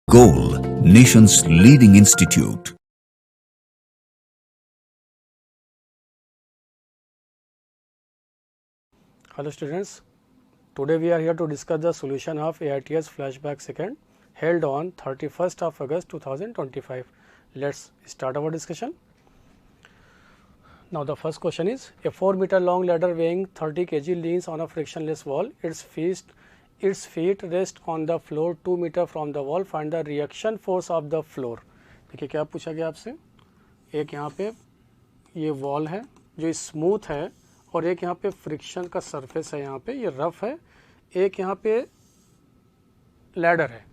Goal, nation's leading institute. Hello students, today we are here to discuss the solution of AITS flashback second held on 31st of August 2025. Let's start our discussion. Now the first question is, a 4 meter long ladder weighing 30 kg leans on a frictionless wall. Its feet rest on the floor 2 meter from the wall. Find the reaction force of the floor. देखिए क्या पूछा गया आपसे, एक यहाँ पे ये wall है जो स्मूथ है और एक यहाँ पे फ्रिक्शन का सरफेस है, यहाँ पे ये रफ है, एक यहाँ पे लैडर है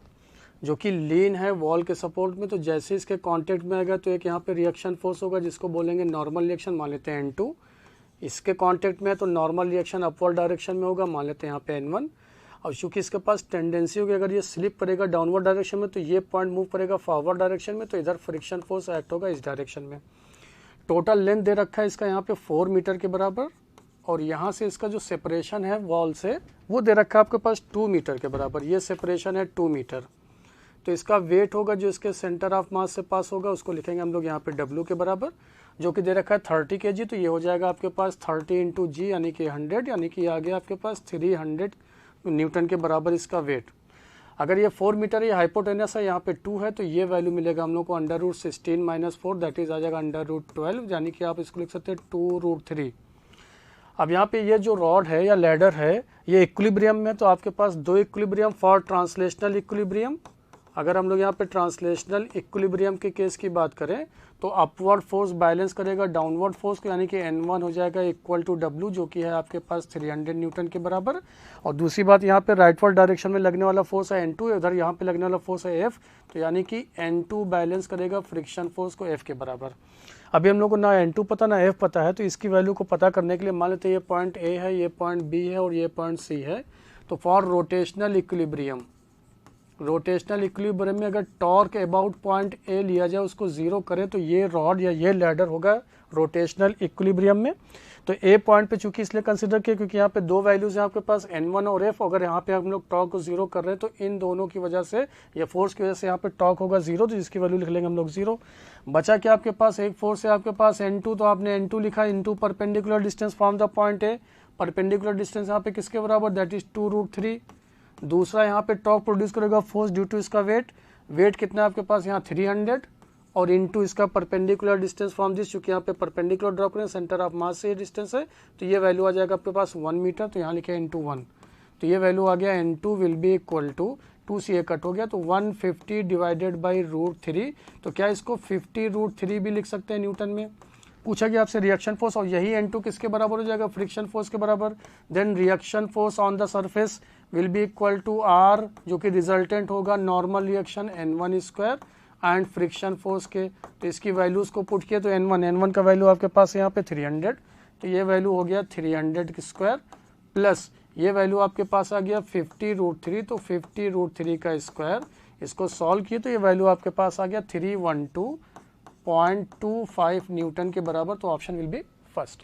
जो कि लीन है वॉल के सपोर्ट में। तो जैसे इसके कांटेक्ट में आएगा तो एक यहाँ पे रिएक्शन फोर्स होगा जिसको बोलेंगे नॉर्मल रिएक्शन, मान लेते हैं N2। इसके कांटेक्ट में है तो नॉर्मल रिएक्शन अपवर्ड डायरेक्शन में होगा, मान लेते हैं यहाँ पे N1। और चूंकि इसके पास टेंडेंसी होगी अगर ये स्लिप करेगा डाउनवर्ड डायरेक्शन में तो ये पॉइंट मूव करेगा फॉरवर्ड डायरेक्शन में, तो इधर फ्रिक्शन फोर्स एक्ट होगा इस डायरेक्शन में। टोटल लेंथ दे रखा है इसका यहाँ पे 4 मीटर के बराबर और यहाँ से इसका जो सेपरेशन है वॉल से वो दे रखा है आपके पास 2 मीटर के बराबर। ये सेपरेशन है 2 मीटर। तो इसका वेट होगा जो इसके सेंटर ऑफ मास से पास होगा उसको लिखेंगे हम लोग यहाँ पे W के बराबर, जो कि दे रखा है 30 kg। तो ये हो जाएगा आपके पास 30 इंटू जी यानी कि 100, यानी कि आ गया आपके पास 300 न्यूटन के बराबर इसका वेट। अगर ये 4 मीटर है, हाइपोटेनस है, यहाँ पे 2 है, तो ये वैल्यू मिलेगा हम लोग को √16 - 4 दैट इज आ जाएगा √12, यानी कि आप इसको लिख सकते हैं 2√3। अब यहाँ पे ये जो रॉड है या लैडर है ये इक्विलिब्रियम में, तो आपके पास दो इक्विलिब्रियम फॉर ट्रांसलेशनल इक्विलिब्रियम। अगर हम लोग यहाँ पे ट्रांसलेशनल इक्विलिब्रियम के केस की बात करें तो अपवर्ड फोर्स बैलेंस करेगा डाउनवर्ड फोर्स को, यानी कि N1 हो जाएगा इक्वल टू W, जो कि है आपके पास 300 न्यूटन के बराबर। और दूसरी बात यहाँ पे राइटवर्ड डायरेक्शन में लगने वाला फोर्स है N2, उधर यहाँ पे लगने वाला फोर्स है F, तो यानी कि N2 बैलेंस करेगा फ्रिक्शन फोर्स को F के बराबर। अभी हम लोग को ना N2 पता ना F पता है, तो इसकी वैल्यू को पता करने के लिए मान लेते हैं ये पॉइंट A है, ये पॉइंट B है और ये पॉइंट C है। तो फॉर रोटेशनल इक्विलिब्रियम में अगर टॉर्क अबाउट पॉइंट ए लिया जाए उसको जीरो करें तो ये रॉड या ये लैडर होगा रोटेशनल इक्विलिब्रियम में। तो ए पॉइंट पे चूंकि इसलिए कंसिडर किया क्योंकि यहाँ पे दो वैल्यूज हैं आपके पास N1 और F। अगर यहाँ पे हम लोग टॉर्क को जीरो कर रहे हैं तो इन दोनों की वजह से या फोर्स की वजह से यहाँ पे टॉर्क होगा जीरो, तो जिसकी वैल्यू लिख लेंगे हम लोग जीरो। बचा क्या आपके पास, एक फोर्स है आपके पास N2, तो आपने N2 लिखा into perpendicular distance from the point A. Perpendicular distance यहाँ पे किसके बराबर, दैट इज 2√3। दूसरा यहाँ पे टॉर्क प्रोड्यूस करेगा फोर्स ड्यू टू इसका वेट कितना है आपके पास यहाँ 300 और इनटू इसका परपेंडिकुलर डिस्टेंस फ्रॉम दिस, चूंकि यहाँ पे परपेंडिकुलर ड्रॉप करें सेंटर ऑफ मास से डिस्टेंस है, तो ये वैल्यू आ जाएगा आपके पास 1 मीटर। तो यहाँ लिखे इंटू 1, तो ये वैल्यू आ गया N2 will be equal to 2 से कट हो गया तो 150 डिवाइडेड बाई √3। तो क्या इसको 50√3 भी लिख सकते हैं न्यूटन में। पूछा गया आपसे रिएक्शन फोर्स और यही N2 किसके बराबर हो जाएगा, फ्रिक्शन फोर्स के बराबर। Then reaction force on the surface will be equal to R, जो कि रिजल्टेंट होगा normal reaction N1 square and friction force के। तो इसकी वैल्यूज को पुट किया तो N1 का वैल्यू आपके पास यहाँ पे 300, तो ये वैल्यू हो गया 300 स्क्वायर प्लस ये वैल्यू आपके पास आ गया 50√3, तो 50√3 का स्क्वायर। इसको सॉल्व किए तो ये वैल्यू आपके पास आ गया 312.25 न्यूटन के बराबर। तो option will be first.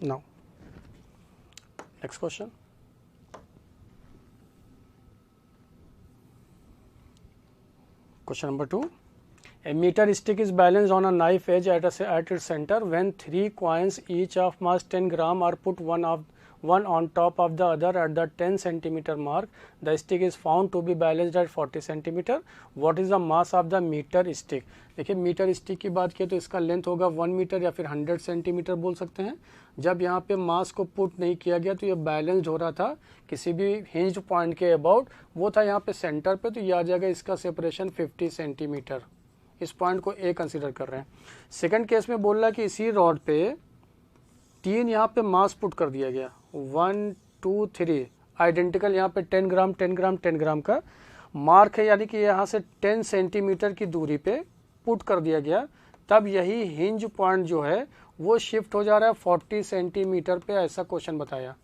Now next question. Question number 2. A meter stick is balanced on a knife edge at its center. When 3 coins each of mass 10 gram are put one on top of the other at the 10 centimeter mark, the stick is found to be balanced at 40 centimeter. What is the mass of the meter stick? देखिए metre stick की बात किया तो इसका length होगा 1 metre या फिर 100 centimetre बोल सकते हैं। जब यहाँ पे मास को पुट नहीं किया गया तो ये बैलेंस्ड हो रहा था किसी भी हिंज्ड पॉइंट के अबाउट, वो था यहाँ पे सेंटर पे, तो ये आ जाएगा इसका सेपरेशन 50 सेंटीमीटर। इस पॉइंट को ए कंसिडर कर रहे हैं। सेकंड केस में बोल रहा है कि इसी रॉड पे 3 यहाँ पे मास पुट कर दिया गया, 1 2 3 आइडेंटिकल, यहाँ पे 10 ग्राम 10 ग्राम 10 ग्राम का मार्क है, यानी कि यहाँ से 10 सेंटीमीटर की दूरी पे पुट कर दिया गया। तब यही हिंज पॉइंट जो है वो शिफ्ट हो जा रहा है 40 सेंटीमीटर पे, ऐसा क्वेश्चन बताया।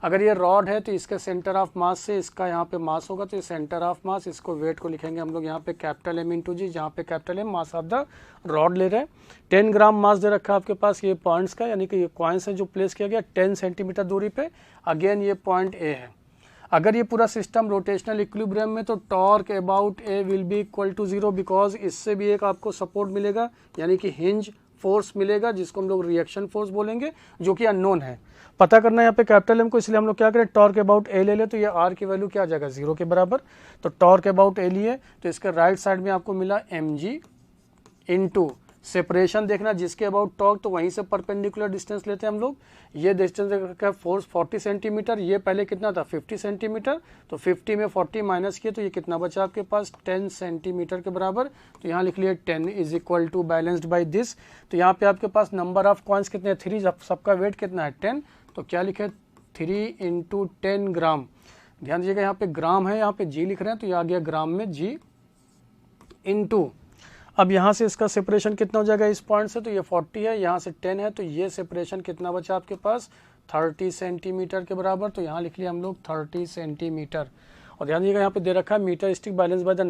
अगर ये रॉड है तो इसके सेंटर ऑफ मास से इसका यहाँ पे मास होगा, तो ये सेंटर ऑफ मास, इसको वेट को लिखेंगे हम लोग यहाँ पे कैपिटल M इंटू जी, जहाँ पे capital M mass of the rod ले रहे हैं। 10 ग्राम मास दे रखा है आपके पास ये पॉइंट्स का, यानी कि ये कॉइन्स है जो प्लेस किया गया 10 सेंटीमीटर दूरी पे। अगेन ये पॉइंट ए है। अगर ये पूरा सिस्टम रोटेशनल इक्विलिब्रियम में तो torque about A will be equal to 0 because इससे भी एक आपको सपोर्ट मिलेगा यानी कि हिंज फोर्स मिलेगा जिसको हम लोग रिएक्शन फोर्स बोलेंगे जो कि अननोन है। पता करना है यहाँ पे कैपिटल एम को, इसलिए हम लोग क्या करें टॉर्क अबाउट ए ले ले, तो ये आर की वैल्यू क्या आ जाएगा 0 के बराबर। तो टॉर्क अबाउट ए लिए तो इसके राइट साइड में आपको मिला एम जी इंटू सेपरेशन देखना जिसके अबाउट टॉर्क, तो वहीं से परपेंडिकुलर डिस्टेंस लेते हैं हम लोग। ये डिस्टेंस का फोर्स 40 सेंटीमीटर, ये पहले कितना था 50 सेंटीमीटर, तो 50 में 40 माइनस किए तो ये कितना बचा आपके पास 10 सेंटीमीटर के बराबर। तो यहाँ लिख लिए 10 is equal to balanced by this. तो यहाँ पे आपके पास नंबर ऑफ कॉइन्स कितने हैं 3, सबका वेट कितना है 10, तो क्या लिखे 3 इंटू 10 ग्राम। ध्यान दीजिएगा यहाँ पे ग्राम है, यहाँ पे जी लिख रहे हैं तो ये आ गया ग्राम में जी इंटू, अब यहाँ से इसका सेपरेशन कितना हो जाएगा इस पॉइंट से, तो ये 40 है, यहाँ से 10 है, तो ये सेपरेशन कितना बचा आपके पास 30 सेंटीमीटर के बराबर। तो यहाँ लिख लिया हम लोग 30 सेंटीमीटर। और ध्यान दीजिएगा यहाँ पे दे रखा है metre stick balance by the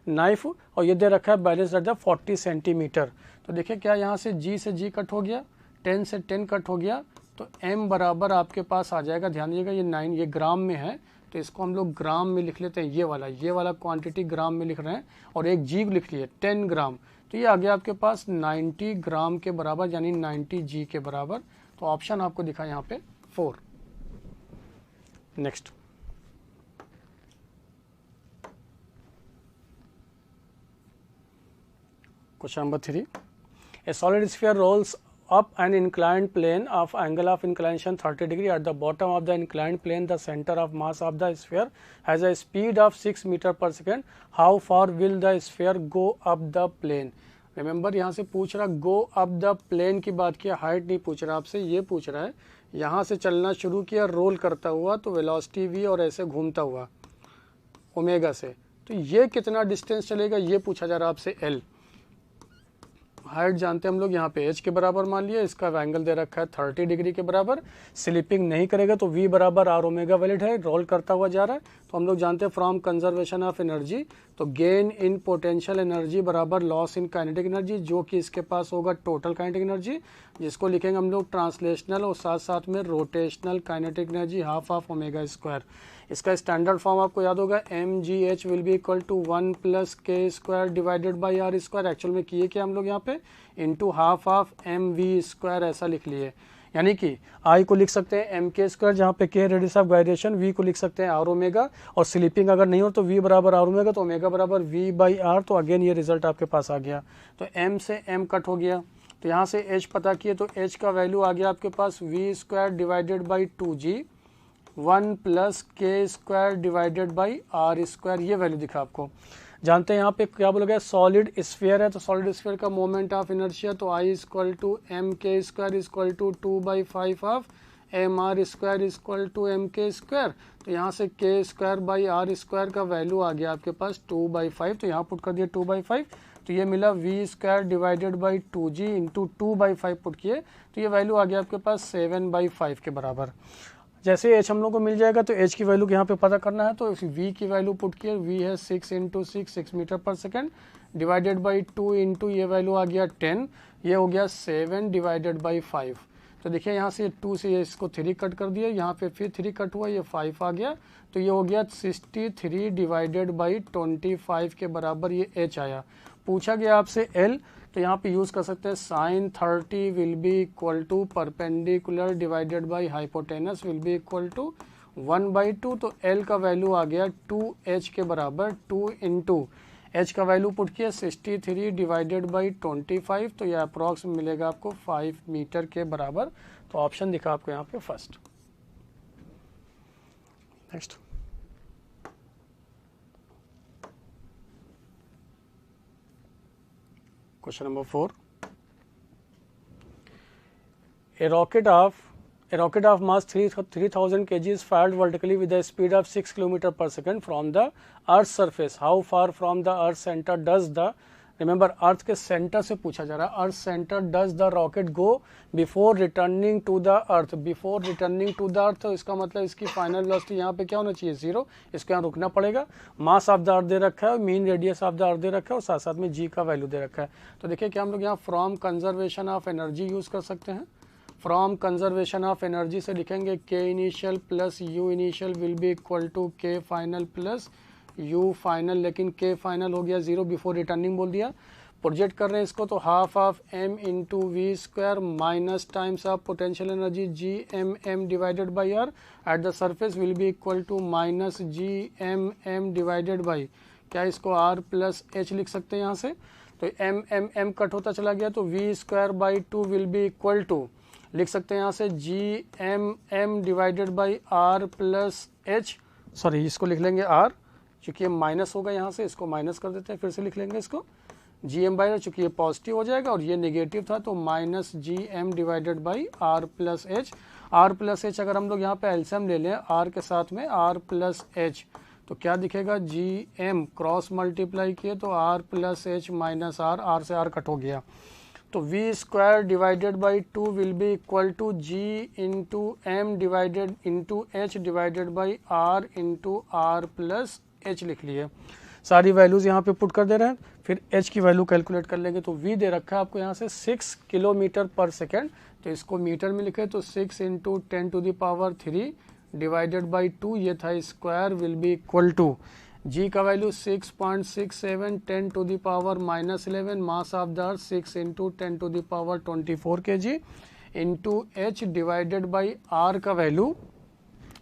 knife, और ये दे रखा है बैलेंस एट द 40 सेंटीमीटर। तो देखिए क्या यहाँ से जी कट हो गया, 10 से 10 कट हो गया, तो m बराबर आपके पास आ जाएगा। ध्यान दीजिएगा ये 9 ये ग्राम में है तो इसको हम लोग ग्राम में लिख लेते हैं, ये वाला क्वांटिटी ग्राम में लिख रहे हैं, और एक जी लिख लिए 10 ग्राम, तो ये आ गया आपके पास 90 ग्राम के बराबर यानी 90 जी के बराबर। तो ऑप्शन आपको दिखा यहाँ पे 4। Next question number 3, a solid sphere rolls up an inclined plane of angle of inclination 30 degree. At the bottom of the inclined plane, the center of mass of the sphere has a speed of 6 meter per second. How far will the sphere go up the plane? Remember यहाँ से पूछ रहा go up the plane की बात किया, height नहीं पूछ रहा आपसे, ये पूछ रहा है यहाँ से चलना शुरू किया रोल करता हुआ तो वेलोसिटी v और ऐसे घूमता हुआ ओमेगा से, तो ये कितना डिस्टेंस चलेगा ये पूछा जा रहा है आपसे l। हाइट जानते हैं हम लोग यहाँ पे h के बराबर मान लिया, इसका एंगल दे रखा है 30 डिग्री के बराबर, स्लिपिंग नहीं करेगा तो v बराबर r ओमेगा वैलिड है, रोल करता हुआ जा रहा है। तो हम लोग जानते हैं फ्रॉम कंजर्वेशन ऑफ एनर्जी, तो गेन इन पोटेंशियल एनर्जी बराबर लॉस इन काइनेटिक एनर्जी, जो कि इसके पास होगा टोटल काइनेटिक एनर्जी, जिसको लिखेंगे हम लोग ट्रांसलेशनल और साथ साथ में rotational kinetic energy half of omega square. इसका स्टैंडर्ड फॉर्म आपको याद होगा mgh will be equal to 1 plus K square divided by R square. Actual में किए क्या हम लोग यहाँ पे into half of M V square ऐसा लिख लिए, यानी कि I को लिख सकते हैं एम के स्क्वायर जहाँ पे के रेडियस ऑफ गायरेशन, V को लिख सकते हैं आर ओमेगा, और स्लीपिंग अगर नहीं हो तो V बराबर आर ओमेगा, तो ओमेगा बराबर V बाई आर। तो अगेन ये रिजल्ट आपके पास आ गया, तो M से M कट हो गया, तो यहाँ से H पता किए तो H का वैल्यू आ गया आपके पास V square divided by 2G 1 plus K square divided by R square, ये वैल्यू दिखा आपको। जानते हैं यहाँ पे क्या बोला गया सॉलिड स्फीयर है, तो सॉलिड स्फीयर का मोमेंट ऑफ इनर्शिया, तो I equal to M K square equal to 2/5 of M R square equal to M K square. तो यहाँ से K square by R square का वैल्यू आ गया आपके पास 2/5, तो यहाँ पुट कर दिया 2/5, तो ये मिला V square divided by 2G into 2/5 put किए, तो ये वैल्यू आ गया आपके पास 7/5 के बराबर। जैसे h हम लोग को मिल जाएगा तो h की वैल्यू यहाँ पे पता करना है, तो v की वैल्यू पुट किए, v है 6 इंटू 6 मीटर पर सेकेंड डिवाइडेड बाई 2 इंटू ये वैल्यू आ गया 10, ये हो गया 7 डिवाइडेड बाई 5। तो देखिए यहाँ से 2 से ये इसको 3 कट कर दिया, यहाँ पे फिर 3 कट हुआ, ये 5 आ गया, तो ये हो गया 63 डिवाइडेड बाई 25 के बराबर ये h आया। पूछा गया आपसे l, तो यहाँ पे यूज कर सकते हैं sine 30 will be equal to perpendicular divided by hypotenuse will be equal to 1/2, तो L का वैल्यू आ गया 2H के बराबर, 2 इंटू H का वैल्यू पुट किया 63 डिवाइडेड बाई 25, तो यह अप्रॉक्स मिलेगा आपको 5 मीटर के बराबर। तो ऑप्शन दिखा आपको यहाँ पे first. Next Question number 4. A rocket of mass 3000 kg is fired vertically with a speed of 6 km per second from the Earth's surface. How far from the Earth's center does the, remember earth के centre से पूछा जा रहा है, earth centre does the rocket go before returning to the earth, before returning to the earth, तो इसका मतलब इसकी फाइनल वेलोसिटी यहाँ पे क्या होना चाहिए 0, इसको यहाँ रुकना पड़ेगा। मास ऑफ द अर्थ दे रखा है, mean radius of the earth दे रखा है, और साथ साथ में जी का वैल्यू दे रखा है। तो देखिए क्या हम लोग यहाँ from conservation of energy use कर सकते हैं, फ्रॉम कंजर्वेशन ऑफ एनर्जी से लिखेंगे K initial plus U initial will be equal to K final plus U final, लेकिन के फाइनल हो गया 0 बिफोर रिटर्निंग बोल दिया। प्रोजेक्ट कर रहे हैं इसको तो half of M into V square minus times of potential energy G M M divided by R at the surface will be equal to minus G M M divided by, क्या इसको are plus H लिख सकते हैं यहाँ से। तो M M M cut होता चला गया तो V square by 2 will be equal to, लिख सकते हैं यहाँ से G M M divided by R plus H, sorry इसको लिख लेंगे आर, चूंकि ये माइनस होगा यहाँ से इसको माइनस कर देते हैं, फिर से लिख लेंगे इसको जी एम बाई आर, चूंकि ये पॉजिटिव हो जाएगा और ये नेगेटिव था तो minus G M divided by R plus H. R plus H अगर हम लोग यहाँ पे एलसीएम ले लें आर के साथ में आर प्लस एच तो क्या दिखेगा, जी एम क्रॉस मल्टीप्लाई किए तो R plus H minus R, R से आर कट हो गया तो V square divided by 2 will be equal to G into M divided into H divided by R into R plus H लिख लिए। सारी values यहाँ पे पुट कर दे रहे हैं, फिर एच की वैल्यू कैलकुलेट कर लेंगे तो वी दे रखा है आपको यहाँ से 6 किलोमीटर पर सेकेंड, तो इसको मीटर में लिखे तो 6 into 10 to the power 3 divided by 2, ये था square will be equal to G का value 6.67 10 to the power -11 mass of the earth 6 into 10 to the power 24 kg into H divided by R का value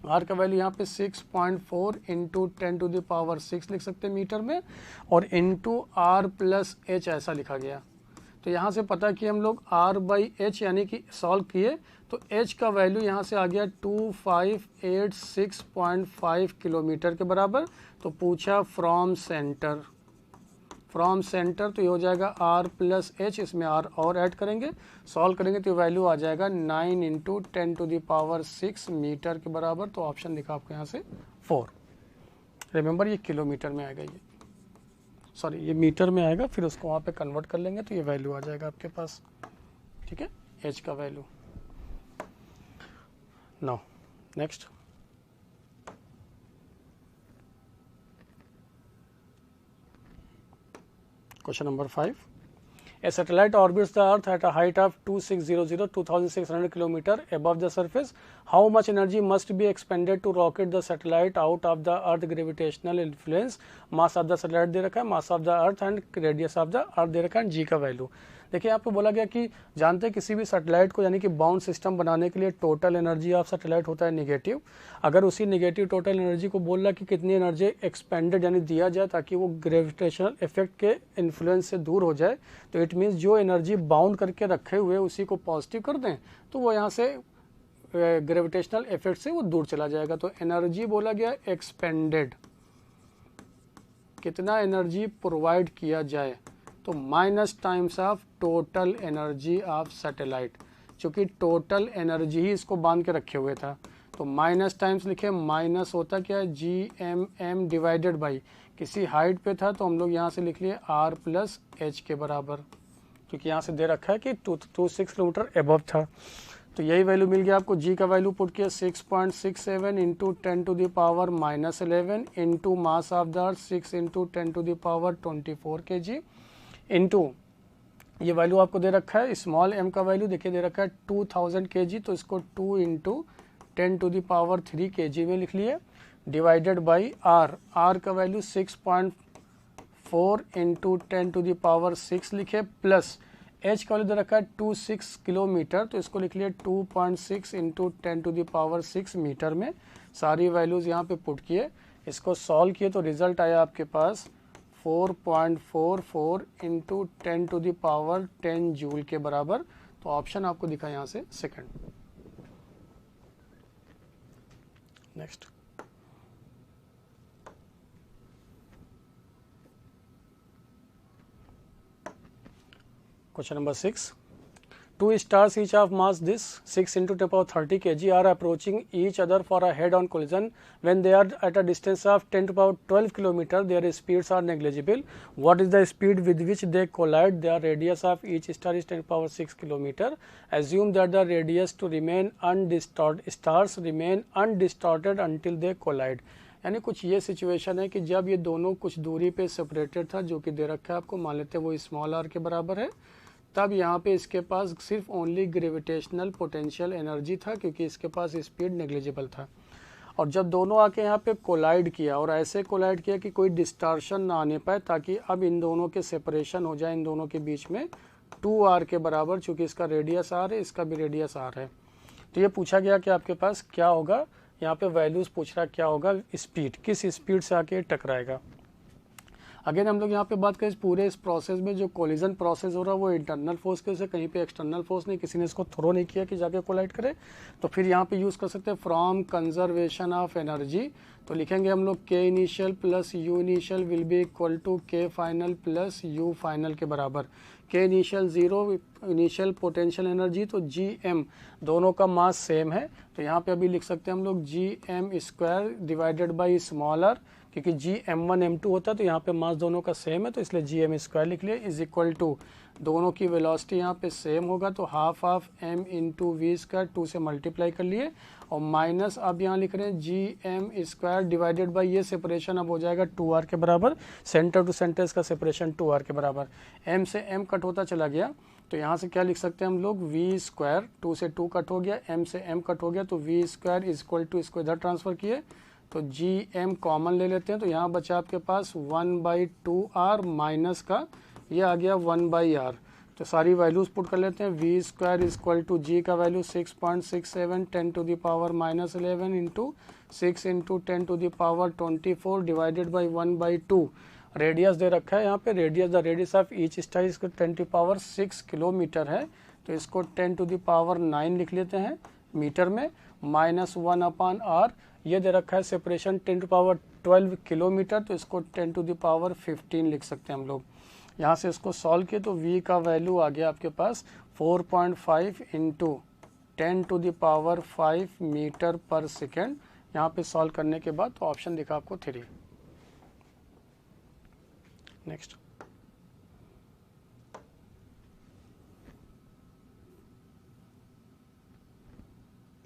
यहाँ पे 6.4 into 10 to the power 6 लिख सकते हैं metre में, और इंटू आर प्लस एच ऐसा लिखा गया। तो यहाँ से पता किया हम लोग आर बाई एच यानी कि सॉल्व किए तो एच का वैल्यू यहाँ से आ गया 2586.5 किलोमीटर के बराबर। तो पूछा फ्रॉम सेंटर तो ये हो जाएगा आर प्लस एच, इसमें आर और ऐड करेंगे, सॉल्व करेंगे तो वैल्यू आ जाएगा 9 into 10 to the power 6 metre के बराबर। तो ऑप्शन दिखा आपको यहाँ से 4। रिमेंबर ये किलोमीटर में आएगा, ये सॉरी ये मीटर में आएगा, फिर उसको वहाँ पे कन्वर्ट कर लेंगे तो ये वैल्यू आ जाएगा आपके पास, ठीक है, एच का value. Now next question number 5. A satellite orbits the earth at a height of 2600 km above the surface. How much energy must be expended to rocket the satellite out of the earth gravitational influence? Mass of the satellite दे रखा है, mass of the earth and radius of the earth दे रखा है, g का value. देखिए आपको बोला गया कि जानते हैं किसी भी सैटेलाइट को यानी कि बाउंड सिस्टम बनाने के लिए टोटल एनर्जी ऑफ सैटेलाइट होता है नेगेटिव। अगर उसी नेगेटिव टोटल एनर्जी को बोल रहा कि कितनी एनर्जी एक्सपेंडेड यानी दिया जाए ताकि वो ग्रेविटेशनल इफेक्ट के इन्फ्लुएंस से दूर हो जाए, तो इट मीन्स जो एनर्जी बाउंड करके रखे हुए उसी को पॉजिटिव कर दें तो वो यहाँ से ग्रेविटेशनल इफेक्ट से वो दूर चला जाएगा। तो एनर्जी बोला गया एक्सपेंडेड, कितना एनर्जी प्रोवाइड किया जाए, तो minus times of total energy of satellite, क्योंकि टोटल एनर्जी ही इसको बांध के रखे हुए था तो माइनस टाइम्स लिखे, माइनस होता क्या है G M M divided by, किसी हाइट पे था तो हम लोग यहाँ से लिख लिए आर प्लस एच के बराबर, क्योंकि यहाँ से दे रखा है कि 26 किलोमीटर एबव था। तो यही वैल्यू मिल गया आपको, जी का वैल्यू पुट किया 6.67 into 10 to the power -11 into mass of the earth 6 into 10 to the power 24 kg into ये वैल्यू आपको दे रखा है स्मॉल m का वैल्यू देखिए दे रखा है 2000 kg, तो इसको 2 into 10 to the power 3 kg में लिख लिए, डिवाइडेड बाई r का value 6.4 into 10 to the power 6 लिखे, प्लस h का वैल्यू दे रखा है 26 किलोमीटर, तो इसको लिख लिए 2.6 into 10 to the power 6 metre में। सारी वैल्यूज़ यहाँ पे पुट किए, इसको सॉल्व किए तो रिजल्ट आया आपके पास 4.44 into 10 to the power 10 joule के बराबर। तो ऑप्शन आपको दिखा यहाँ से second. Next question number 6. Two stars each of mass this 6 into 10 to power 30 kg are approaching each other for a head-on collision. When they are at a distance of 10 to power 12 km, their speeds are negligible. What is the speed with which they collide? The radius of each star is 10 to power 6 km. Assume that the radius to remain undistorted, stars remain undistorted until they collide. यानी कुछ ये situation है कि जब ये दोनों कुछ दूरी पे सेपरेटेड था, जो कि दे रखा है आपको, मान लेते हैं वो स्मॉल आर के बराबर है, तब यहाँ पे इसके पास सिर्फ ओनली ग्रेविटेशनल पोटेंशियल एनर्जी था, क्योंकि इसके पास स्पीड नेग्लिजिबल था। और जब दोनों आके यहाँ पे कोलाइड किया, और ऐसे कोलाइड किया कि कोई डिस्टॉर्शन ना आने पाए, ताकि अब इन दोनों के सेपरेशन हो जाए इन दोनों के बीच में 2r के बराबर, चूँकि इसका रेडियस r है, इसका भी रेडियस r है। तो ये पूछा गया कि आपके पास क्या होगा, यहाँ पे वैल्यूज़ पूछ रहा क्या होगा, स्पीड, किस स्पीड से आके टकराएगा। अगेन हम लोग यहाँ पे बात करें पूरे इस प्रोसेस में जो कोलिजन प्रोसेस हो रहा है वो इंटरनल फोर्स के वजह से, कहीं पे एक्सटर्नल फोर्स नहीं, किसी ने इसको थ्रो नहीं किया कि जाके कोलाइड करे। तो फिर यहाँ पे यूज़ कर सकते हैं फ्रॉम कंजर्वेशन ऑफ एनर्जी। तो लिखेंगे हम लोग K initial plus U initial will be equal to K final plus U final के बराबर। के इनिशियल 0 इनिशियल पोटेंशियल एनर्जी, तो जी एम, दोनों का मास सेम है, तो यहाँ पे अभी लिख सकते हैं हम लोग G M square divided by smaller, क्योंकि जी M1 M2 होता है तो यहाँ पे मास दोनों का सेम है, तो इसलिए जी एम स्क्वायर लिख लिया, इज इक्वल टू दोनों की वेलोसिटी यहाँ पे सेम होगा, तो half of m into V square 2 से मल्टीप्लाई कर लिए, और माइनस अब यहाँ लिख रहे हैं G M square divided by ये सेपरेशन अब हो जाएगा 2r के बराबर, सेंटर टू सेंटर इसका सेपरेशन 2r के बराबर। m से m कट होता चला गया, तो यहाँ से क्या लिख सकते हैं हम लोग, वी स्क्वायर 2 से 2 कट हो गया, m से m कट हो गया, तो V square is equal to, इसको इधर ट्रांसफर किए तो जी एम कॉमन ले लेते हैं, तो यहाँ बचा आपके पास 1/2r माइनस का ये आ गया 1/r। तो सारी वैल्यूज पुट कर लेते हैं, V square is equal to G का value 6.67 10 to the power -11 into 6 into 10 to the power 24 divided by 1/2। Radius दे रखा है यहाँ पे, radius the radius of each star इसको 10 टू पावर 6 किलोमीटर है, तो इसको 10 टू द पावर 9 लिख लेते हैं मीटर में, -1/r। ये दे रखा है सेपरेशन 10 टू पावर 12 किलोमीटर, तो इसको 10 टू द पावर 15 लिख सकते हैं हम लोग। यहाँ से इसको सॉल्व किए तो v का वैल्यू आ गया आपके पास 4.5 into 10 to the power 5 metre पर सेकेंड। यहाँ पे सॉल्व करने के बाद तो ऑप्शन दिखा आपको 3। Next,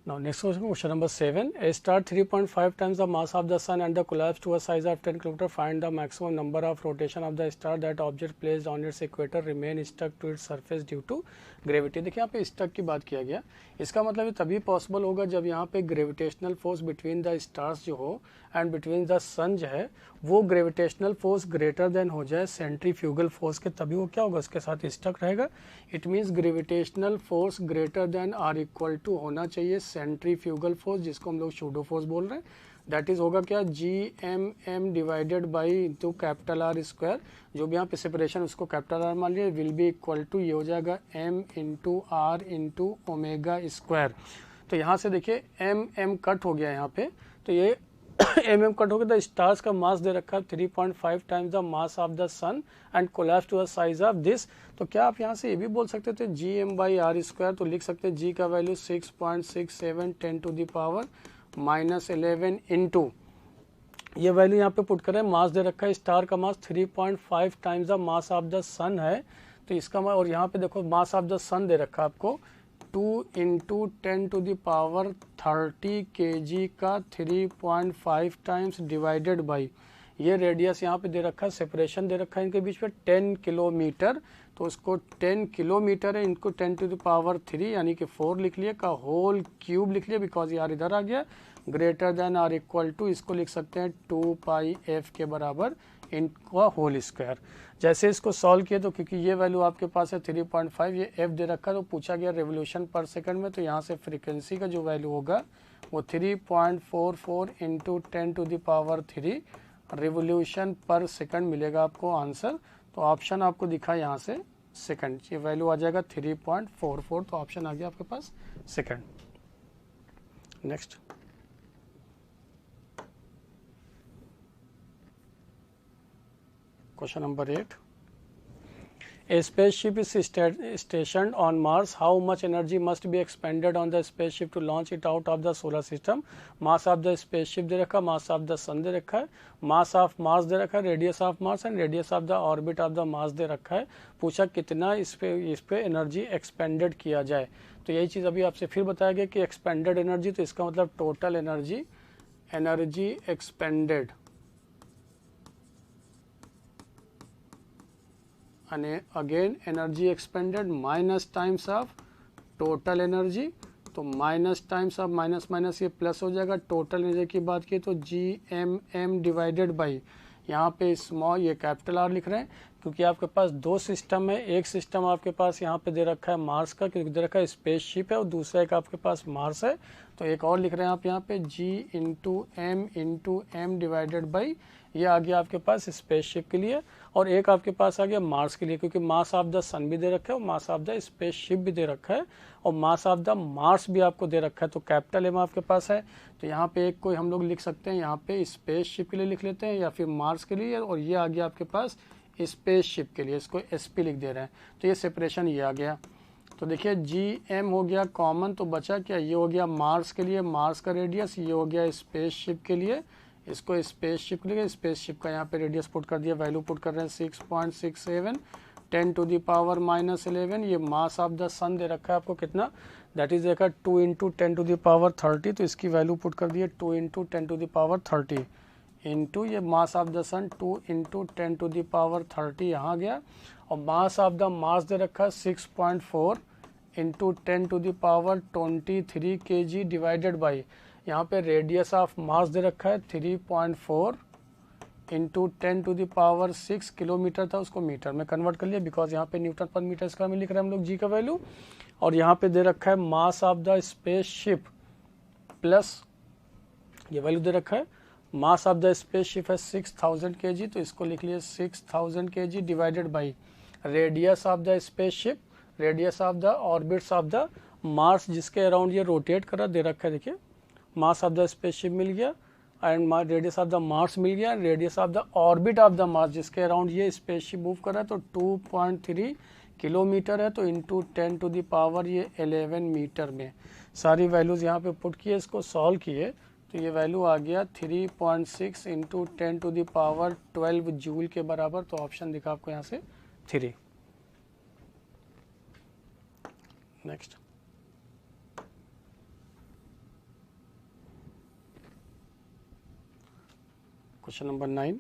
now next question number 7. A star 3.5 times the mass of the sun and the collapse to a size of 10 km. Find the maximum number of rotation of the star that object placed on its equator remain stuck to its surface due to gravity. देखिए यहाँ पे stuck की बात किया गया, इसका मतलब ये तभी पॉसिबल होगा जब यहाँ पे gravitational force between the stars जो हो एंड बिटवीन द सन जो है वो ग्रेविटेशनल फोर्स ग्रेटर देन हो जाए सेंट्रीफ्यूगल फोर्स के, तभी वो क्या होगा, उसके साथ स्टक रहेगा। It means gravitational force greater than or equal to होना चाहिए सेंट्रीफ्यूगल फोर्स, जिसको हम लोग सूडो फोर्स बोल रहे हैं। दैट इज होगा क्या, G M M divided by into capital R square, जो भी यहाँ पे सेपरेशन उसको कैपिटल आर मान लिया, विल बी इक्वल टू ये हो जाएगा M into R into omega square. तो यहाँ से देखिए एम एम कट हो गया यहाँ पे, तो ये एम कट हो गया। द स्टार्स का मास दे रखा है 3.5 times the mass of the sun and collapse to the size of this. तो क्या आप यहाँ से ये भी बोल सकते थे G M by R square, तो लिख सकते हैं जी का value 6.67 10 to the power -11 into ये वैल्यू यहाँ पे पुट करें, मास दे रखा है स्टार का mass 3.5 times the mass of the sun है, तो इसका और यहाँ पे देखो मास ऑफ द सन दे रखा है आपको 2 into 10 to the power 30 kg का 3.5 टाइम्स डिवाइडेड बाई ये रेडियस यहाँ पे दे रखा है, सेपरेशन दे रखा है इनके बीच में 10 किलोमीटर, तो उसको 10 किलोमीटर है इनको 10 टू द पावर 3 यानी कि 4 लिख लिया, का होल क्यूब लिख लिया बिकॉज यार इधर आ गया, greater than or equal to इसको लिख सकते हैं 2πf के बराबर इनका होल स्क्वायर। जैसे इसको सॉल्व किए तो क्योंकि ये वैल्यू आपके पास है 3.5, ये f दे रखा है तो पूछा गया रेवोल्यूशन पर सेकंड में, तो यहाँ से फ्रीक्वेंसी का जो वैल्यू होगा वो 3.44 into 10 to the power 3 revolution पर सेकंड मिलेगा आपको आंसर। तो ऑप्शन आपको दिखा यहाँ से सेकंड, ये वैल्यू आ जाएगा 3.44, तो ऑप्शन आ गया आपके पास second. Next, question number 8. A spaceship is stationed on Mars. How much energy must be expended on the spaceship to launch it out of the solar system? Mass of the spaceship दे रखा, mass of the sun दे रखा है, mass of Mars दे रखा है, radius of Mars and radius of the orbit of the Mars दे रखा है। पूछा कितना इस पे एनर्जी एक्सपेंडेड किया जाए, तो यही चीज़ अभी आपसे फिर बताया गया कि एक्सपेंडेड एनर्जी, तो इसका मतलब total energy expanded and again energy expended minus times of total energy, तो minus times of minus minus ये प्लस हो जाएगा। टोटल एनर्जी की बात की तो GMM डिवाइडेड बाई, यहाँ पे स्मॉल ये कैपिटल आर लिख रहे हैं क्योंकि आपके पास दो सिस्टम है। एक सिस्टम आपके पास यहाँ पे दे रखा है मार्स का, क्योंकि दे रखा है स्पेसशिप है, और दूसरा एक आपके पास मार्स है। तो एक और लिख रहे हैं आप यहाँ पे G/M डिवाइडेड बाई, ये आ गया आपके पास स्पेसशिप के लिए, और एक आपके पास आ गया मार्स के लिए, क्योंकि मास ऑफ द सन भी दे रखा है और मास ऑफ द स्पेसशिप भी दे रखा है और मास ऑफ द मार्स भी आपको दे रखा है। तो कैपिटल एम आपके पास है, तो यहाँ पे एक कोई हम लोग लिख सकते हैं, यहाँ पे स्पेसशिप के लिए लिख लेते हैं या फिर मार्स के लिए, और ये आ गया आपके पास स्पेसशिप के लिए, इसको SP लिख दे रहे हैं। तो ये सेपरेशन ये आ गया। तो देखिए GM हो गया कॉमन, तो बचा क्या, ये हो गया मार्स के लिए मार्स का रेडियस, ये हो गया स्पेसशिप के लिए, इसको स्पेसशिप के लिए स्पेसशिप का यहाँ पे रेडियस पुट कर दिया, वैल्यू पुट कर रहे हैं 6.67 10⁻⁻11। ये मास ऑफ द सन दे रखा है आपको कितना, दैट इज देखा 2 × 10⁻30, तो इसकी वैल्यू पुट कर दिए 2 × 10⁻30 इंटू ये मास ऑफ द सन 2 × 10⁻30 यहाँ गया, और मास ऑफ द मार्स दे रखा है 6.4 × 10⁻23 kg डिवाइडेड बाई, यहाँ पे रेडियस ऑफ मार्स दे रखा है 3.4 × 10⁻6 किलोमीटर था, उसको मीटर में कन्वर्ट कर लिया बिकॉज यहाँ पे न्यूटन पर मीटर इसका में लिख रहे हैं हम लोग जी का वैल्यू। और यहाँ पे दे रखा है मास ऑफ द स्पेसशिप प्लस ये वैल्यू दे रखा है, मास ऑफ द स्पेसशिप है 6000 kg, तो इसको लिख लिए 6000 kg divided by radius of the spaceship, radius of the orbits of the Mars जिसके अराउंड ये रोटेट कर रहा दे रखा है। देखिए मास ऑफ द स्पेसशिप मिल गया and radius of the Mars मिल गया, radius of the orbit of the Mars जिसके अराउंड ये स्पेसशिप मूव कर रहा है, तो 2.3 किलोमीटर है, तो इंटू 10⁻11 मीटर में सारी वैल्यूज यहाँ पे पुट किए, इसको सॉल्व किए तो ये वैल्यू आ गया 3.6 × 10⁻12 जूल के बराबर। तो ऑप्शन दिखा आपको यहाँ से 3। Next question number 9।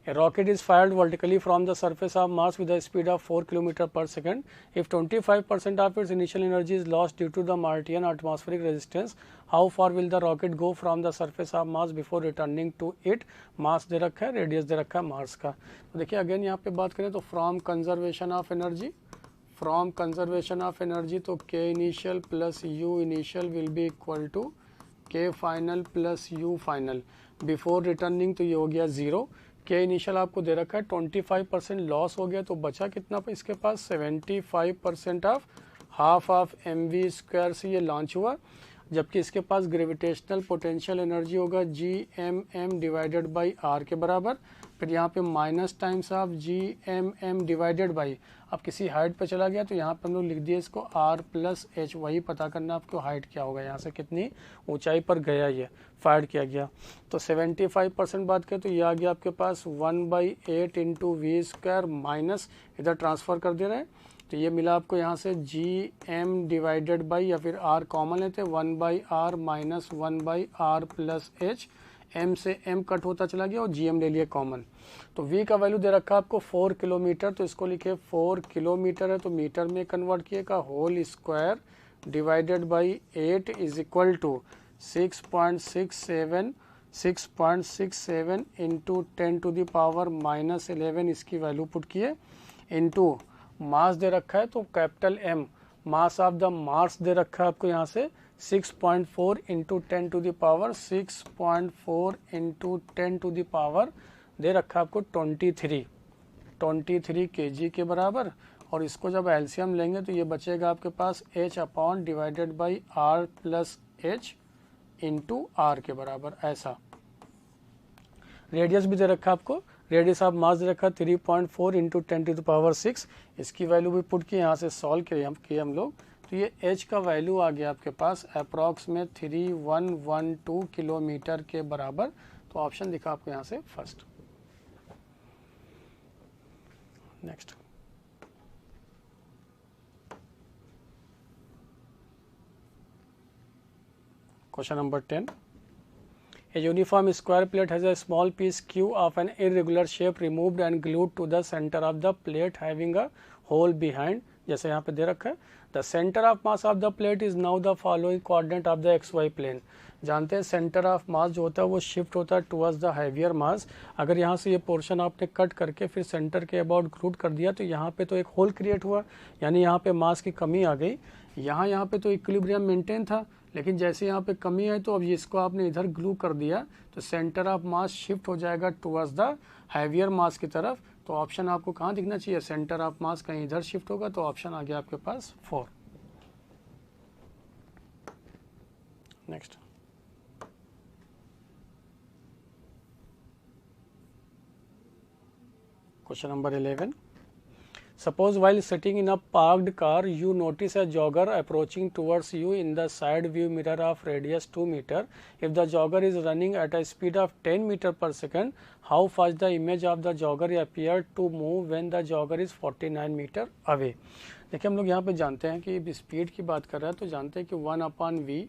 A rocket is fired vertically from the surface of Mars with a speed of 4 km per second. If 25% of its initial energy is lost due to the Martian atmospheric resistance, how far will the rocket go from the surface of Mars before returning to it? मास दे रखा है, radius दे रखा है Mars का। तो देखिए again यहाँ पे बात करें तो from conservation of energy, from conservation of energy तो K initial plus U initial will be equal to K final plus U final. Before returning तो ये हो गया 0। के इनिशियल आपको दे रखा है 25% लॉस हो गया, तो बचा कितना पर इसके पास 75% ऑफ हाफ ऑफ mv² से ये लॉन्च हुआ, जबकि इसके पास ग्रेविटेशनल पोटेंशियल एनर्जी होगा GMM डिवाइडेड बाई R के बराबर। फिर यहाँ पे minus times of GMM divided by, अब किसी हाइट पे चला गया तो यहाँ पे हम लोग लिख दिए इसको R प्लस H, वही पता करना आपको हाइट क्या होगा, यहाँ से कितनी ऊंचाई पर गया ये फायर किया गया। तो 75% बात करें तो ये आ गया आपके पास 1/8 × v² माइनस इधर ट्रांसफ़र कर दे रहे हैं, तो ये मिला आपको यहाँ से GM डिवाइडेड बाई या फिर R कॉमन लेते हैं 1/R minus 1/R plus H, M से M कट होता चला गया और GM ले लिए कॉमन। तो V का वैल्यू दे रखा आपको 4 किलोमीटर, तो इसको लिखे 4 किलोमीटर है तो मीटर में कन्वर्ट किएगा, whole square divided by 8 is equal to 6.67 into 10⁻⁻11 इसकी वैल्यू पुट किए, इंटू मास दे रखा है तो capital M, mass of the Mars दे रखा है आपको यहाँ से 6.4 इंटू 10⁻6.4 इंटू 10⁻, दे रखा है आपको 23 kg के बराबर। और इसको जब एलसीएम लेंगे तो ये बचेगा आपके पास H upon divided by R plus H into R के बराबर। ऐसा रेडियस भी दे रखा आपको, रेडियस ऑफ मास दे रखा 3.4 इंटू 10⁻6, इसकी वैल्यू भी पुट किए, यहाँ से सॉल्व किए हम लोग, तो ये H का वैल्यू आ गया आपके पास अप्रॉक्स में 3112 किलोमीटर के बराबर। तो ऑप्शन दिखा आपको यहाँ से first. Next question number 10। A uniform square plate has a small piece Q of an irregular shape removed and glued to the center of the plate having a hole behind. जैसे यहाँ पे दे रखा है, the center of mass of the plate is now the following coordinate of the XY plane. जानते हैं centre of मास जो होता है वो शिफ्ट होता है टुवर्ड्स द हैवियर मास. अगर यहाँ से ये पोर्शन आपने कट करके फिर सेंटर के अबाउट ग्लूड कर दिया तो यहाँ पे तो एक होल क्रिएट हुआ, यानी यहाँ पे मास की कमी आ गई. यहाँ पे तो इक्विलिब्रियम मेंटेन था, लेकिन जैसे यहाँ पे कमी है तो अब इसको आपने इधर ग्लू कर दिया तो सेंटर ऑफ मास शिफ्ट हो जाएगा टुवर्ड्स द हैवियर मास की तरफ. तो ऑप्शन आपको कहाँ दिखना चाहिए, सेंटर ऑफ मास कहीं इधर शिफ्ट होगा. तो ऑप्शन आ गया आपके पास 4. Next question number 11. Suppose while sitting in a parked car, you notice a jogger approaching towards you in the side view mirror of radius 2 meter. If the jogger is running at a speed of 10 meter per second, how fast the image of the jogger appear to move when the jogger is 49 meter away? देखिए हम लोग यहाँ पे जानते हैं कि speed की बात कर रहा है तो जानते हैं कि 1/v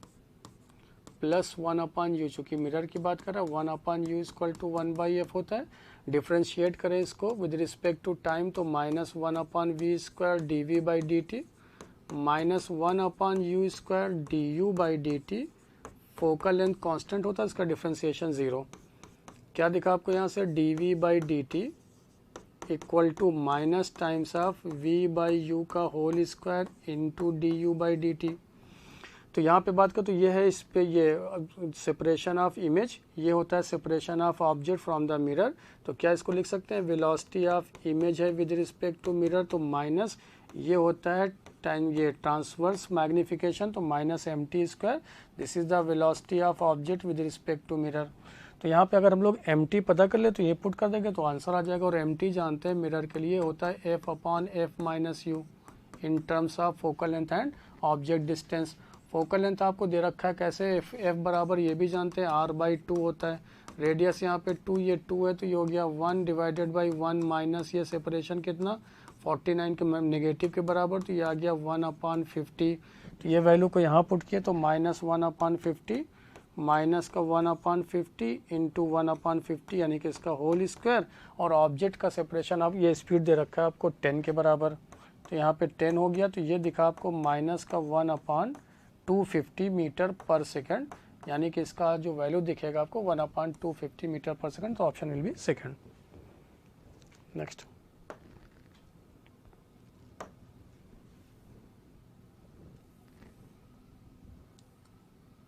प्लस 1/u, चूँकि मिरर की बात कर रहा है 1/u इक्वल टू 1/f होता है. डिफ्रेंशिएट करें इसको विद रिस्पेक्ट टू टाइम तो -1/v square dv by dt minus 1/u square du by dt. Focal length constant होता है, इसका डिफ्रेंशिएशन 0. क्या दिखा आपको यहाँ से, dv by dt equal to minus times of v by u का whole square into du by dt. तो यहाँ पे बात करें तो ये है इस पे ये सेपरेशन ऑफ इमेज, ये होता है separation of object from the mirror. तो क्या इसको लिख सकते हैं, वेलोसिटी ऑफ इमेज है विद रिस्पेक्ट टू मिरर तो माइनस ये होता है ये ट्रांसवर्स मैग्निफिकेशन तो minus mt square. This is the velocity of object with respect to mirror. तो यहाँ पे अगर हम लोग mt पता कर ले तो ये पुट कर देंगे तो आंसर आ जाएगा. और mt जानते हैं मिरर के लिए होता है f/f-u in terms of focal length and object distance. Focal length आपको दे रखा है कैसे, f बराबर ये भी जानते हैं r/2 होता है. रेडियस यहाँ पे 2, ये 2 है तो ये हो गया 1 डिवाइडेड बाई 1 माइनस ये सेपरेशन कितना 49 के नेगेटिव के बराबर तो ये आ गया 1/50. तो ये वैल्यू को यहाँ पुट किया तो -1/50 माइनस का 1/50 इंटू 1/50 यानी कि इसका होल स्क्वायर. और ऑब्जेक्ट का सेपरेशन अब ये स्पीड दे रखा है आपको 10 के बराबर तो यहाँ पे 10 हो गया. तो ये दिखा आपको माइनस का 1/250 मीटर पर सेकंड, यानी कि इसका जो वैल्यू दिखेगा आपको 1/250 मीटर पर सेकंड. तो option will be second. Next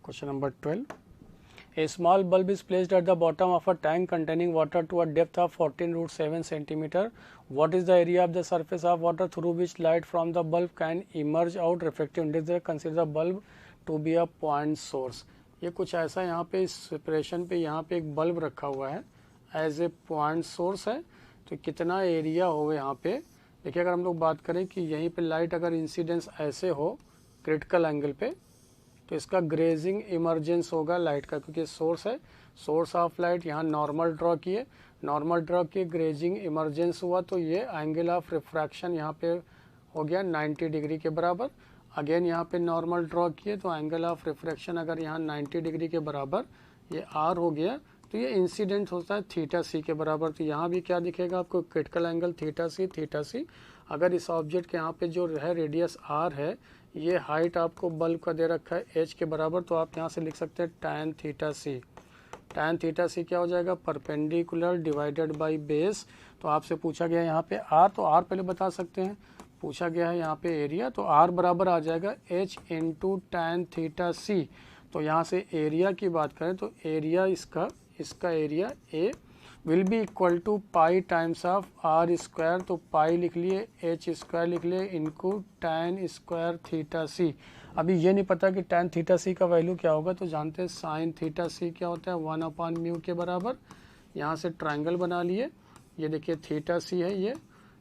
question number 12. A small bulb is placed at the bottom of a tank containing water to a depth of 14√7 centimeter. What is the area of the surface of water through which light from the bulb can emerge out reflective index? Consider the bulb to be a point source. ये कुछ ऐसा यहाँ पे इस separation पे यहाँ पे एक बल्ब रखा हुआ है एज ए पॉइंट सोर्स है. तो कितना एरिया हो यहाँ पे देखिए, अगर हम लोग बात करें कि यहीं पे लाइट अगर इंसिडेंस ऐसे हो क्रिटिकल एंगल पे तो इसका ग्रेजिंग इमर्जेंस होगा लाइट का, क्योंकि सोर्स है. सोर्स ऑफ लाइट यहाँ नॉर्मल ड्रॉ किए, नॉर्मल ड्रॉ किए, ग्रेजिंग इमर्जेंस हुआ तो ये एंगल ऑफ रिफ्रैक्शन यहाँ पे हो गया 90 डिग्री के बराबर. अगेन यहाँ पे नॉर्मल ड्रॉ किए तो एंगल ऑफ रिफ्रैक्शन अगर यहाँ 90 डिग्री के बराबर ये r हो गया तो ये इंसिडेंट होता है θc के बराबर. तो यहाँ भी क्या दिखेगा आपको, क्रिटिकल एंगल θc. अगर इस ऑब्जेक्ट के यहाँ पे जो है रेडियस r है, ये हाइट आपको बल्ब का दे रखा है h के बराबर, तो आप यहाँ से लिख सकते हैं tan θc. tan θc क्या हो जाएगा, परपेंडिकुलर डिवाइडेड बाई बेस. तो आपसे पूछा गया यहाँ पे r, तो r पहले बता सकते हैं. पूछा गया है यहाँ पे एरिया, तो r बराबर आ जाएगा h इंटू tan θc. तो यहाँ से एरिया की बात करें तो एरिया इसका area a will be equal to pi times of r square. तो पाई लिख लिए, h स्क्वायर लिख लिए इनटू tan स्क्वायर θc. अभी ये नहीं पता कि tan θc का वैल्यू क्या होगा, तो जानते हैं sin θc क्या होता है 1/μ के बराबर. यहाँ से ट्रायंगल बना लिए, ये देखिए θc है ये,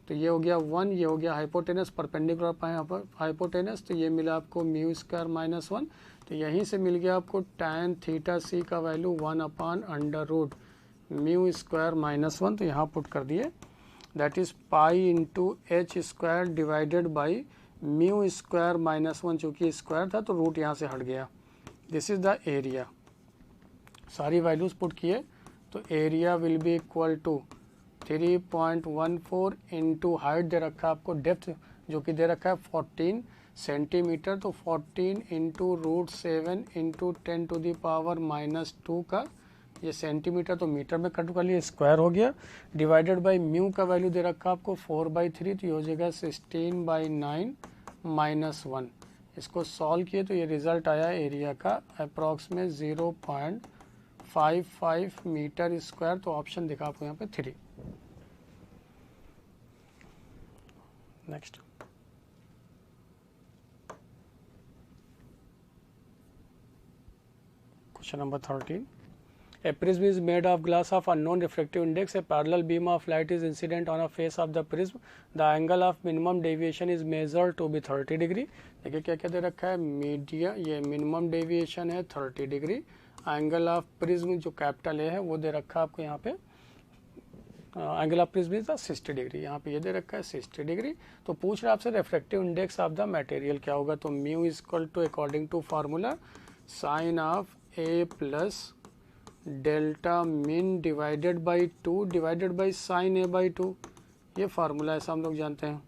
तो ये हो गया 1, ये हो गया हाइपोटेनस परपेंडिकुलर हाइपोटेनस, तो ये मिला आपको μ स्क्वायर -1. तो यहीं से मिल गया आपको tan θc का वैल्यू 1/√μ स्क्वायर -1. तो यहाँ पुट कर दिए, that is pi into h square divided by μ square -1. चूँकि स्क्वायर था तो रूट यहाँ से हट गया. This is the area. सारी वैल्यूज़ पुट किए तो area will be equal to 3.14 into height दे रखा है आपको, डेप्थ जो कि दे रखा है 14 सेंटीमीटर, तो 14 इंटू √7 इंटू 10⁻⁻2 का ये सेंटीमीटर तो मीटर में कट कर लिए, स्क्वायर हो गया, डिवाइडेड बाय म्यू का वैल्यू दे रखा है आपको 4/3, तो ये हो जाएगा 16/9 -1। इसको सॉल्व किए तो ये रिजल्ट आया एरिया का अप्रॉक्सीमेट 0.55 मीटर स्क्वायर, तो ऑप्शन दिखा आपको यहाँ पे 3। Next question number 13। A prism is made of glass of unknown refractive index. A parallel beam of light is incident on a face of the prism. The angle of minimum deviation is measured to be 30 degree. देखिए क्या क्या दे रखा है, media ये minimum deviation है 30 degree, angle of prism जो capital A है वो दे रखा है आपको यहाँ पे, angle of prism is 60 degree, यहाँ पे ये दे रखा है 60 डिग्री। तो पूछ रहा है आपसे refractive index of the material क्या होगा, तो mu is equal to according to formula sine of A plus delta min divided by 2 divided by sine A by 2, ये फार्मूला ऐसा हम लोग जानते हैं।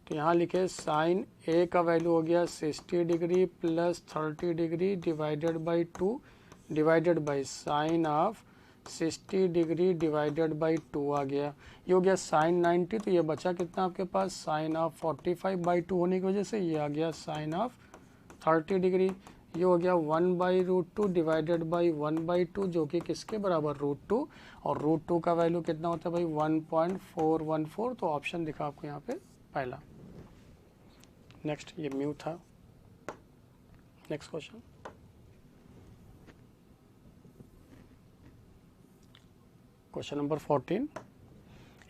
तो यहाँ लिखे साइन ए का वैल्यू हो गया 60 degree plus 30 degree divided by 2 divided by sign of 60 degree divided by 2 आ गया, ये हो गया साइन 90, तो ये बचा कितना आपके पास साइन ऑफ 45/2 होने की वजह से ये आ गया साइन ऑफ 30 डिग्री, ये हो गया 1/√2 डिवाइडेड बाई 1/2 जो कि किसके बराबर √2, और √2 का वैल्यू कितना होता है भाई 1.414, तो ऑप्शन दिखा आपको यहाँ पे पहला। नेक्स्ट ये म्यू था। Next question question number 14।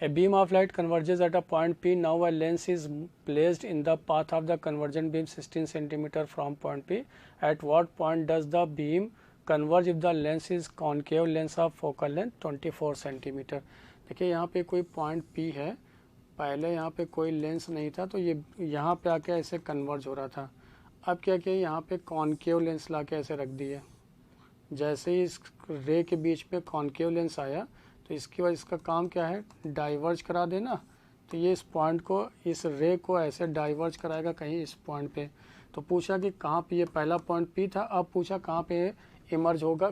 A beam of light converges at a point P. Now a lens is placed in the path of the convergent beam 16 cm from point P. At what point does the beam converge if the lens is concave lens of focal length 24 cm? देखिए यहाँ पे कोई point P है, पहले यहाँ पे कोई lens नहीं था, तो ये यहाँ पे आके ऐसे कन्वर्ज हो रहा था। अब क्या किया, यहाँ पे कॉन्केव लेंस ला के ऐसे रख दिए, जैसे ही इस रे के बीच में कॉन्केव लेंस आया तो इसकी वजह इसका काम क्या है, डाइवर्ज करा देना, तो ये इस पॉइंट को, इस रे को ऐसे डाइवर्ज कराएगा कहीं इस पॉइंट पे। तो पूछा कि कहाँ पे, ये पहला पॉइंट P था, अब पूछा कहाँ पे इमर्ज होगा,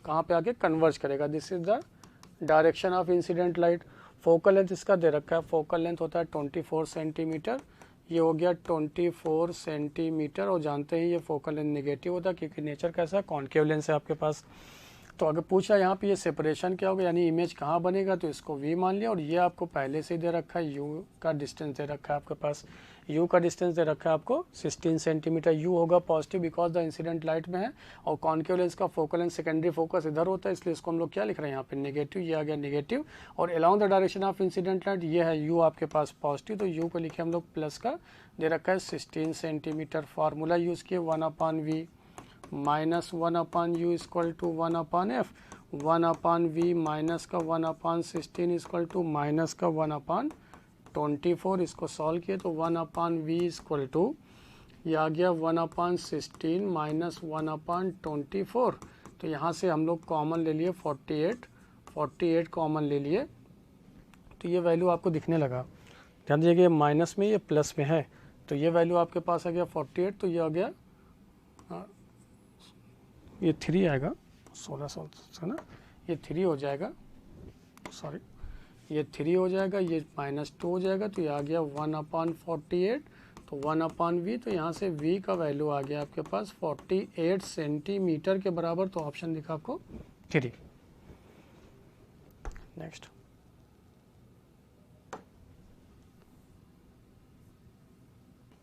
कहाँ पे आके कन्वर्ज करेगा। This is the direction of incident light. Focal length इसका दे रखा है, फोकल लेंथ होता है 24 सेंटीमीटर, ये हो गया 24 सेंटीमीटर, और जानते हैं ये फोकल लेंथ नेगेटिव होता है क्योंकि नेचर कैसा है, कॉन्केव लेंस है आपके पास। तो अगर पूछा यहाँ पे ये सेपरेशन क्या होगा, यानी इमेज कहाँ बनेगा, तो इसको V मान लिया, और ये आपको पहले से ही दे रखा है, U का डिस्टेंस दे रखा है आपके पास, U का डिस्टेंस दे रखा है आपको 16 सेंटीमीटर। U होगा positive because the incident light में है, और कॉन्केव लेंस का फोकल लेंथ सेकेंडरी फोकस इधर होता है, इसलिए इसको हम लोग क्या लिख रहे हैं यहाँ पे नेगेटिव, ये आ गया नेगेटिव। और along the direction of incident light ये है U आपके पास पॉजिटिव, तो U को लिखे हम लोग प्लस का दे रखा है 16 सेंटीमीटर। फार्मूला यूज़ किए 1/V minus 1/U equal to 1/F, 1/V minus का 1/16 इक्वल टू माइनस का 1/24। इसको सॉल्व किए तो 1/V इक्वल टू ये आ गया 1/16 माइनस 1/24। तो यहाँ से हम लोग कॉमन ले लिए 48 कॉमन ले लिए, तो ये वैल्यू आपको दिखने लगा। ध्यान दीजिए कि ये माइनस में, ये प्लस में है, तो ये वैल्यू आपके पास आ गया 48, तो ये आ गया ये 3 आएगा, 1600 है ना, ये 3 हो जाएगा, सॉरी ये 3 हो जाएगा, ये -2 हो जाएगा, तो ये आ गया 1/48, तो 1/V, तो यहाँ से V का वैल्यू आ गया आपके पास 48 सेंटीमीटर के बराबर, तो ऑप्शन दिखा आपको 3। Next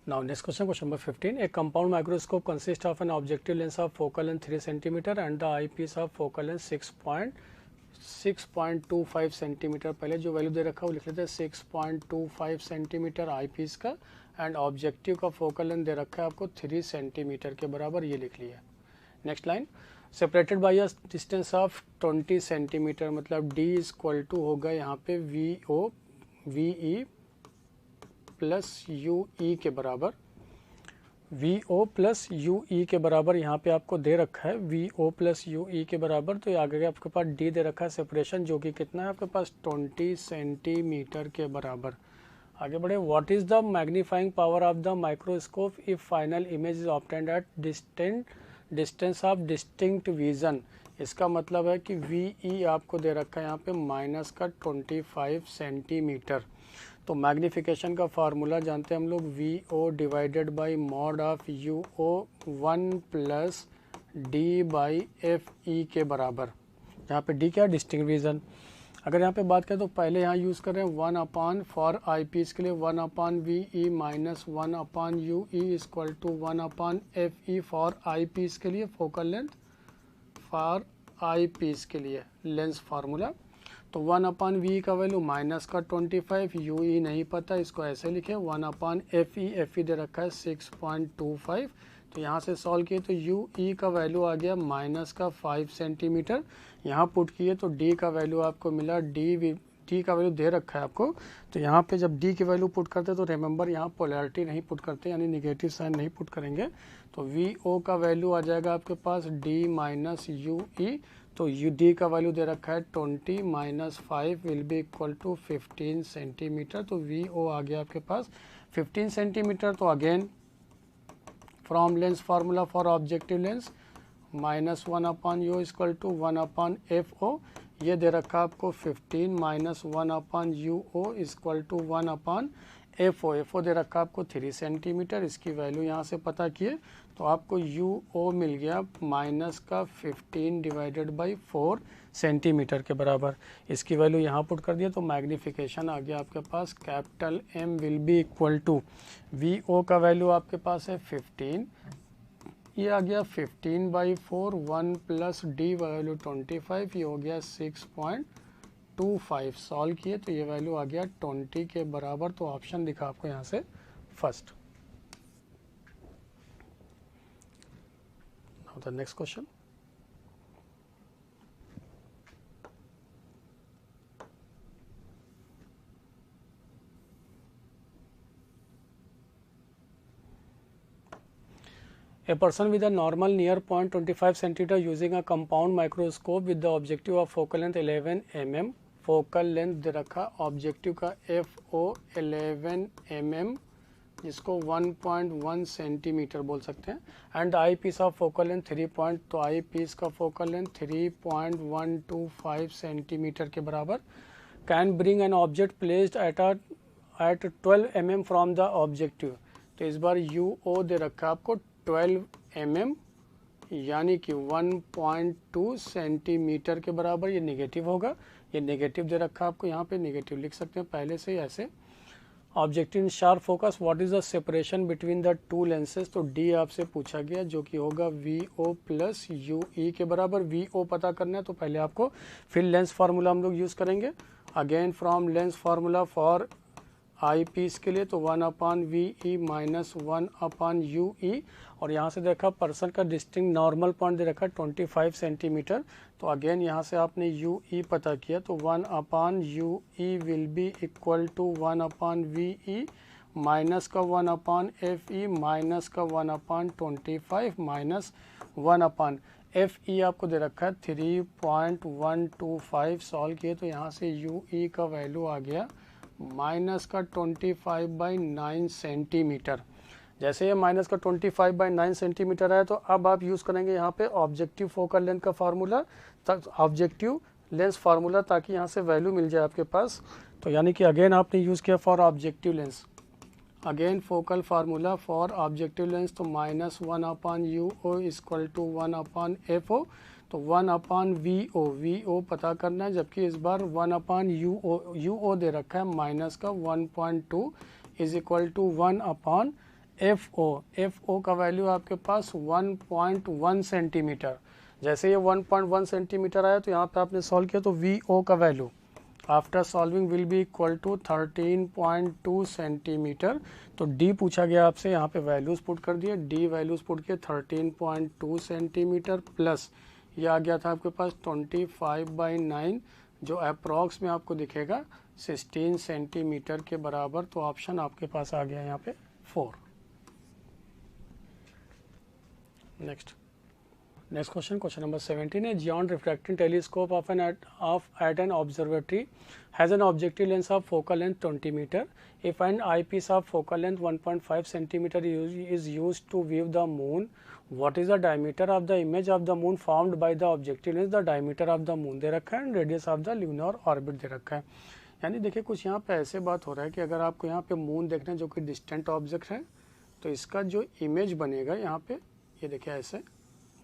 Now next question number 15. A compound microscope consists of an objective lens of focal length 3 cm and the eyepiece of focal length 6.25 centimetre. पहले जो वैल्यू दे रखा है वो लिख लेते हैं 6.25 सेंटीमीटर आईपीस का, एंड ऑब्जेक्टिव का फोकल लेंथ दे रखा है आपको 3 सेंटीमीटर के बराबर, ये लिख लिया। Next line, separated by a distance of 20 centimetre, मतलब D इक्वल टू होगा यहाँ पे VE प्लस UE के बराबर। V O plus U E के बराबर यहाँ पे आपको दे रखा है, V O plus U E के बराबर, तो आगे आपके पास डी दे रखा है सेपरेशन, जो कि कितना है आपके पास 20 सेंटीमीटर के बराबर। आगे बढ़े, what is the magnifying power of the microscope if final image is obtained at distance of distinct vision. इसका मतलब है कि वी ई आपको दे रखा है यहाँ पे माइनस का 25 सेंटीमीटर। तो मैग्निफिकेशन का फार्मूला जानते हैं हम लोग, V O divided by mod of U O 1 plus D by F E के बराबर। यहाँ पे डी क्या है, डिस्टिंक्ट विजन। अगर यहाँ पे बात करें तो पहले यहाँ यूज़ कर रहे हैं 1 अपान फॉर आई पीस के लिए 1 upon V E minus 1 upon U E equal to 1 upon F E for I piece के लिए, focal length for I piece के लिए लेंस फार्मूला। तो 1 अपान वी का वैल्यू माइनस का 25, यू ई नहीं पता, इसको ऐसे लिखे 1 अपान एफ ई दे रखा है 6.25। तो यहाँ से सॉल्व किए तो यू ई का वैल्यू आ गया माइनस का 5 सेंटीमीटर। यहाँ पुट किए तो डी का वैल्यू आपको मिला, डी का वैल्यू दे रखा है आपको। तो यहाँ पे जब डी की वैल्यू पुट करते तो रिमेंबर यहाँ पोलैरिटी नहीं पुट करते, यानी निगेटिव साइन नहीं पुट करेंगे। तो वी ओ का वैल्यू आ जाएगा आपके पास डी माइनस यू ई। तो यू डी का वैल्यू दे रखा है 20 minus 5 will be equal to 15 centimetre. तो वी ओ आ गया आपके पास 15 सेंटीमीटर। तो again from lens formula for objective lens minus 1 upon U equal to 1 upon F O, ये दे रखा आपको 15 minus 1 upon U O equal to 1 upon F O दे रखा आपको 3 सेंटीमीटर। इसकी वैल्यू यहाँ से पता किए तो आपको यू ओ मिल गया माइनस का 15 डिवाइडेड बाई 4 सेंटीमीटर के बराबर। इसकी वैल्यू यहाँ पुट कर दिया तो मैग्निफिकेशन आ गया आपके पास, capital M will be equal to V O का वैल्यू आपके पास है 15, ये आ गया 15 बाई 4, 1 प्लस डी वैल्यू 25, ये हो गया 6.25। सॉल्व किए तो ये वैल्यू आ गया 20 के बराबर। तो ऑप्शन दिखा आपको यहाँ से first. Now the next question, a person with a normal near point 25 centimeter using a compound microscope with the objective of focal length 11 mm, focal length दे रखा ऑब्जेक्टिव का FO 11 mm, जिसको 1.1 सेंटीमीटर बोल सकते हैं, and eyepiece of focal length 3 तो eyepiece का focal length 3.125 centimetre के बराबर, can bring an object placed at 12 mm from the objective. तो इस बार यू ओ दे रखा आपको 12 mm यानी कि 1.2 सेंटीमीटर के बराबर। ये नेगेटिव होगा, ये नेगेटिव दे रखा आपको, यहाँ पे नेगेटिव लिख सकते हैं पहले से ही ऐसे। Objective in sharp focus, what is the separation between the two lenses. तो डी आपसे पूछा गया जो कि होगा V O plus U E के बराबर। वी ओ पता करना है तो पहले आपको फिर लेंस फार्मूला हम लोग यूज़ करेंगे। Again from lens formula for I piece के लिए तो 1 upon V E minus 1 upon U E, और यहाँ से देखा पर्सन का डिस्टिंक्ट नॉर्मल पॉइंट दे रखा 25 सेंटीमीटर। तो अगेन यहाँ से आपने यू ई पता किया तो 1 upon U E will be equal to 1 upon V E minus का 1 अपान एफ ई माइनस का 1 अपान 25 माइनस 1 अपान एफ ई आपको दे रखा है 3.125। सॉल्व किए तो यहाँ से यू ई का वैल्यू आ गया माइनस का 25/9 सेंटीमीटर। जैसे ये माइनस का 25/9 सेंटीमीटर है तो अब आप यूज़ करेंगे यहाँ पे ऑब्जेक्टिव फोकल लेंथ का फार्मूला, ऑब्जेक्टिव लेंस फार्मूला, ताकि यहाँ से वैल्यू मिल जाए आपके पास। तो यानी कि अगेन आपने यूज़ किया for objective lens, again focal formula for objective lens तो minus 1 upon U O equal to 1 upon F O. तो 1 अपान वी ओ पता करना है, जबकि इस बार 1 अपान यू ओ दे रखा है माइनस का 1.2 is equal to 1 upon F O का वैल्यू आपके पास 1.1 सेंटीमीटर। जैसे ये 1.1 सेंटीमीटर आया तो यहाँ पे आपने सॉल्व किया तो वी ओ का value after solving will be equal to 13.2 centimetre. तो डी पूछा गया आपसे, यहाँ पे वैल्यूज पुट कर दिए, डी वैल्यूज पुट के 13.2 सेंटीमीटर प्लस ये आ गया था आपके पास 25/9 जो अप्रॉक्स में आपको दिखेगा 16 सेंटीमीटर के बराबर। तो ऑप्शन आपके पास आ गया यहाँ पे 4। Next question, question number 17. A giant refracting telescope of at an observatory has an objective lens of focal length 20 meter. If an eyepiece of focal length 1.5 centimeter is used to view the moon, what is the diameter of the image of the moon formed by the objective lens? The diameter of the moon दे रखा है and radius of the lunar orbit दे रखा है. यानी देखिए कुछ यहाँ पे ऐसे बात हो रहा है कि अगर आपको यहाँ पे मून देखना है जो कि डिस्टेंट ऑब्जेक्ट है, तो इसका जो इमेज बनेगा यहाँ पे, ये देखिए ऐसे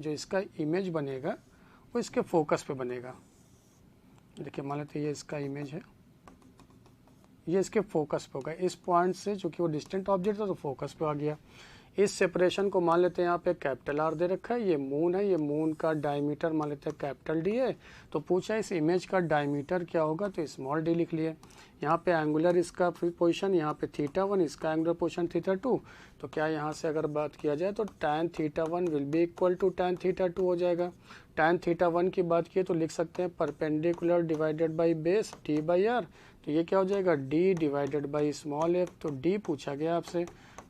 जो इसका इमेज बनेगा वो इसके फोकस पे बनेगा. देखिए मान लेते हैं ये इसका इमेज है, ये इसके फोकस पे होगा. इस पॉइंट से जो कि वो डिस्टेंट ऑब्जेक्ट था तो फोकस पे आ गया. इस सेपरेशन को मान लेते हैं यहाँ पे कैपिटल आर दे रखा है. ये मून है, ये मून का डायमीटर मान लेते हैं कैपिटल डी है. तो पूछा इस इमेज का डायमीटर क्या होगा, तो स्मॉल डी लिख लिए. यहाँ पे एंगुलर इसका पोजीशन यहाँ पे θ1, इसका एंगुलर पोजीशन θ2. तो क्या यहाँ से अगर बात किया जाए तो tan θ1 will be equal to tan θ2 हो जाएगा. tan θ1 की बात किए तो लिख सकते हैं perpendicular divided by base d by R. तो ये क्या हो जाएगा d divided by small f. तो d पूछा गया आपसे,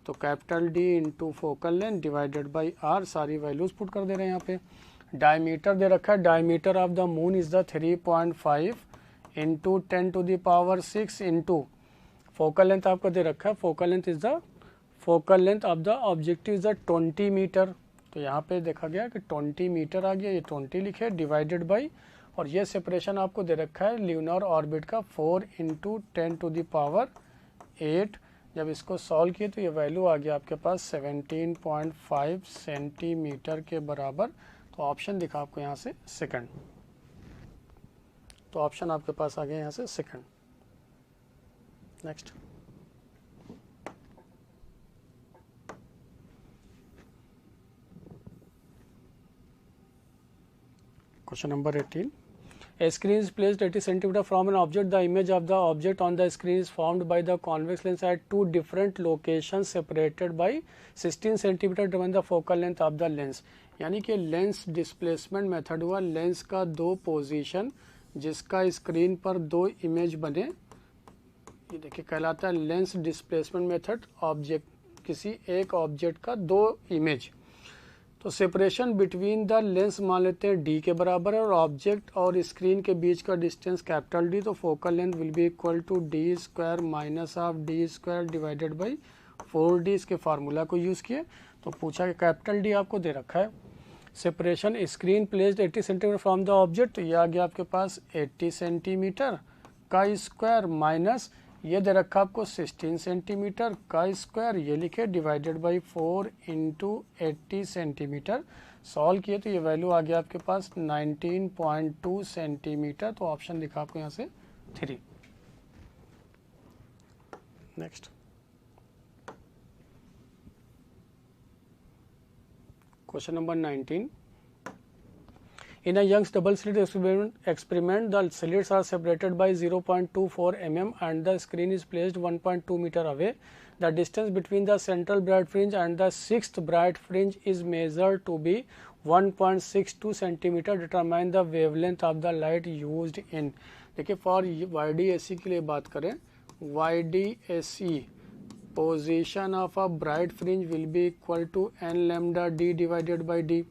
तो capital D into focal length divided by R. सारी वैल्यूज पुट कर दे रहे हैं यहाँ पे. डायमीटर दे रखा है, diameter of the moon is the 3.5 into 10 to the power 6 into focal length आपका दे रखा है. Focal length is the focal length of the objective is the 20 metre. तो यहाँ पे देखा गया कि 20 मीटर आ गया, ये 20 लिखे डिवाइडेड बाई, और ये सेपरेशन आपको दे रखा है ल्यूनर ऑर्बिट का 4 इंटू 10 टू द पावर 8. जब इसको सॉल्व किए तो ये वैल्यू आ गया आपके पास 17.5 सेंटीमीटर के बराबर. तो ऑप्शन दिखा आपको यहाँ से सेकंड. तो ऑप्शन आपके पास आ गया यहाँ से second. Next question number 18. A screen is placed 80 cm from an object. The image of the object on the screen is formed by the convex lens at two different locations separated by 16 cm. Determine the focal length of the lens. यानी कि lens displacement method हुआ lens का दो position जिसका screen पर दो image बने, ये देखिए कहलाता है लेंस डिस्प्लेसमेंट मेथड. ऑब्जेक्ट किसी एक ऑब्जेक्ट का दो इमेज. तो सेपरेशन बिटवीन द लेंस मान लेते हैं d के बराबर है और ऑब्जेक्ट और स्क्रीन के बीच का डिस्टेंस कैपिटल D. तो focal length will be equal to d square minus of d square divided by 4d. इसके फार्मूला को यूज़ किए तो पूछा कि कैपिटल D आपको दे रखा है. Separation screen placed 80 centimetre from the object. तो ये आ गया आपके पास 80 सेंटीमीटर का स्क्वायर माइनस ये दे रखा आपको 16 सेंटीमीटर का स्क्वायर, ये लिखे divided by 4 into 80 centimetre. Solve किए तो ये वैल्यू आ गया आपके पास 19.2 सेंटीमीटर. तो ऑप्शन दिखा आपको यहाँ से 3. Next question number 19. In a Young's double slit experiment, the slits are separated by 0.24 mm and the screen is placed 1.2 meter away. The distance between the central bright fringe and the sixth bright fringe is measured to be 1.62 centimeter. Determine the wavelength of the light used in. देखिए for YDSE के लिए बात करें, YDSE position of a bright fringe will be equal to n lambda d divided by d.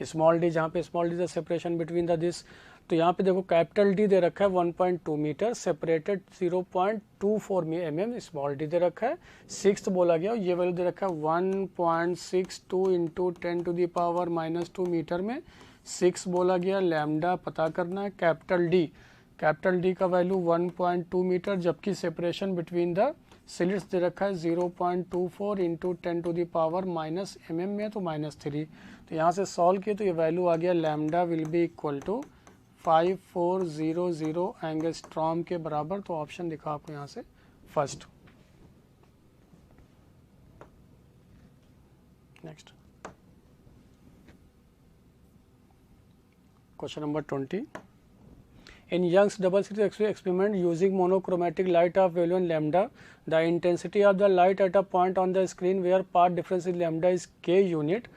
Small D, जहाँ पे small D the separation between the this. तो यहाँ पे देखो कैपिटल डी दे रखा है 1.2 metre separated 0.24 mm. Small D दे रखा है 6 बोला गया और ये वैल्यू दे रखा है 1.62 into 10 to the power -2 metre में 6 बोला गया. लैम्डा पता करना है. कैपिटल डी का वैल्यू 1.2 मीटर जबकि सेपरेशन बिटवीन द स्लिट्स दे रखा है 0.24 into 10 to the power -mm में तो -3. तो यहाँ से सॉल्व किए तो ये वैल्यू आ गया lambda will be equal to 5400 angstrom के बराबर. तो ऑप्शन दिखा आपको यहाँ से first. Next question number 20. In Young's double slit experiment using monochromatic light of value lambda, the intensity of the light at a point on the screen where path difference in lambda is k unit.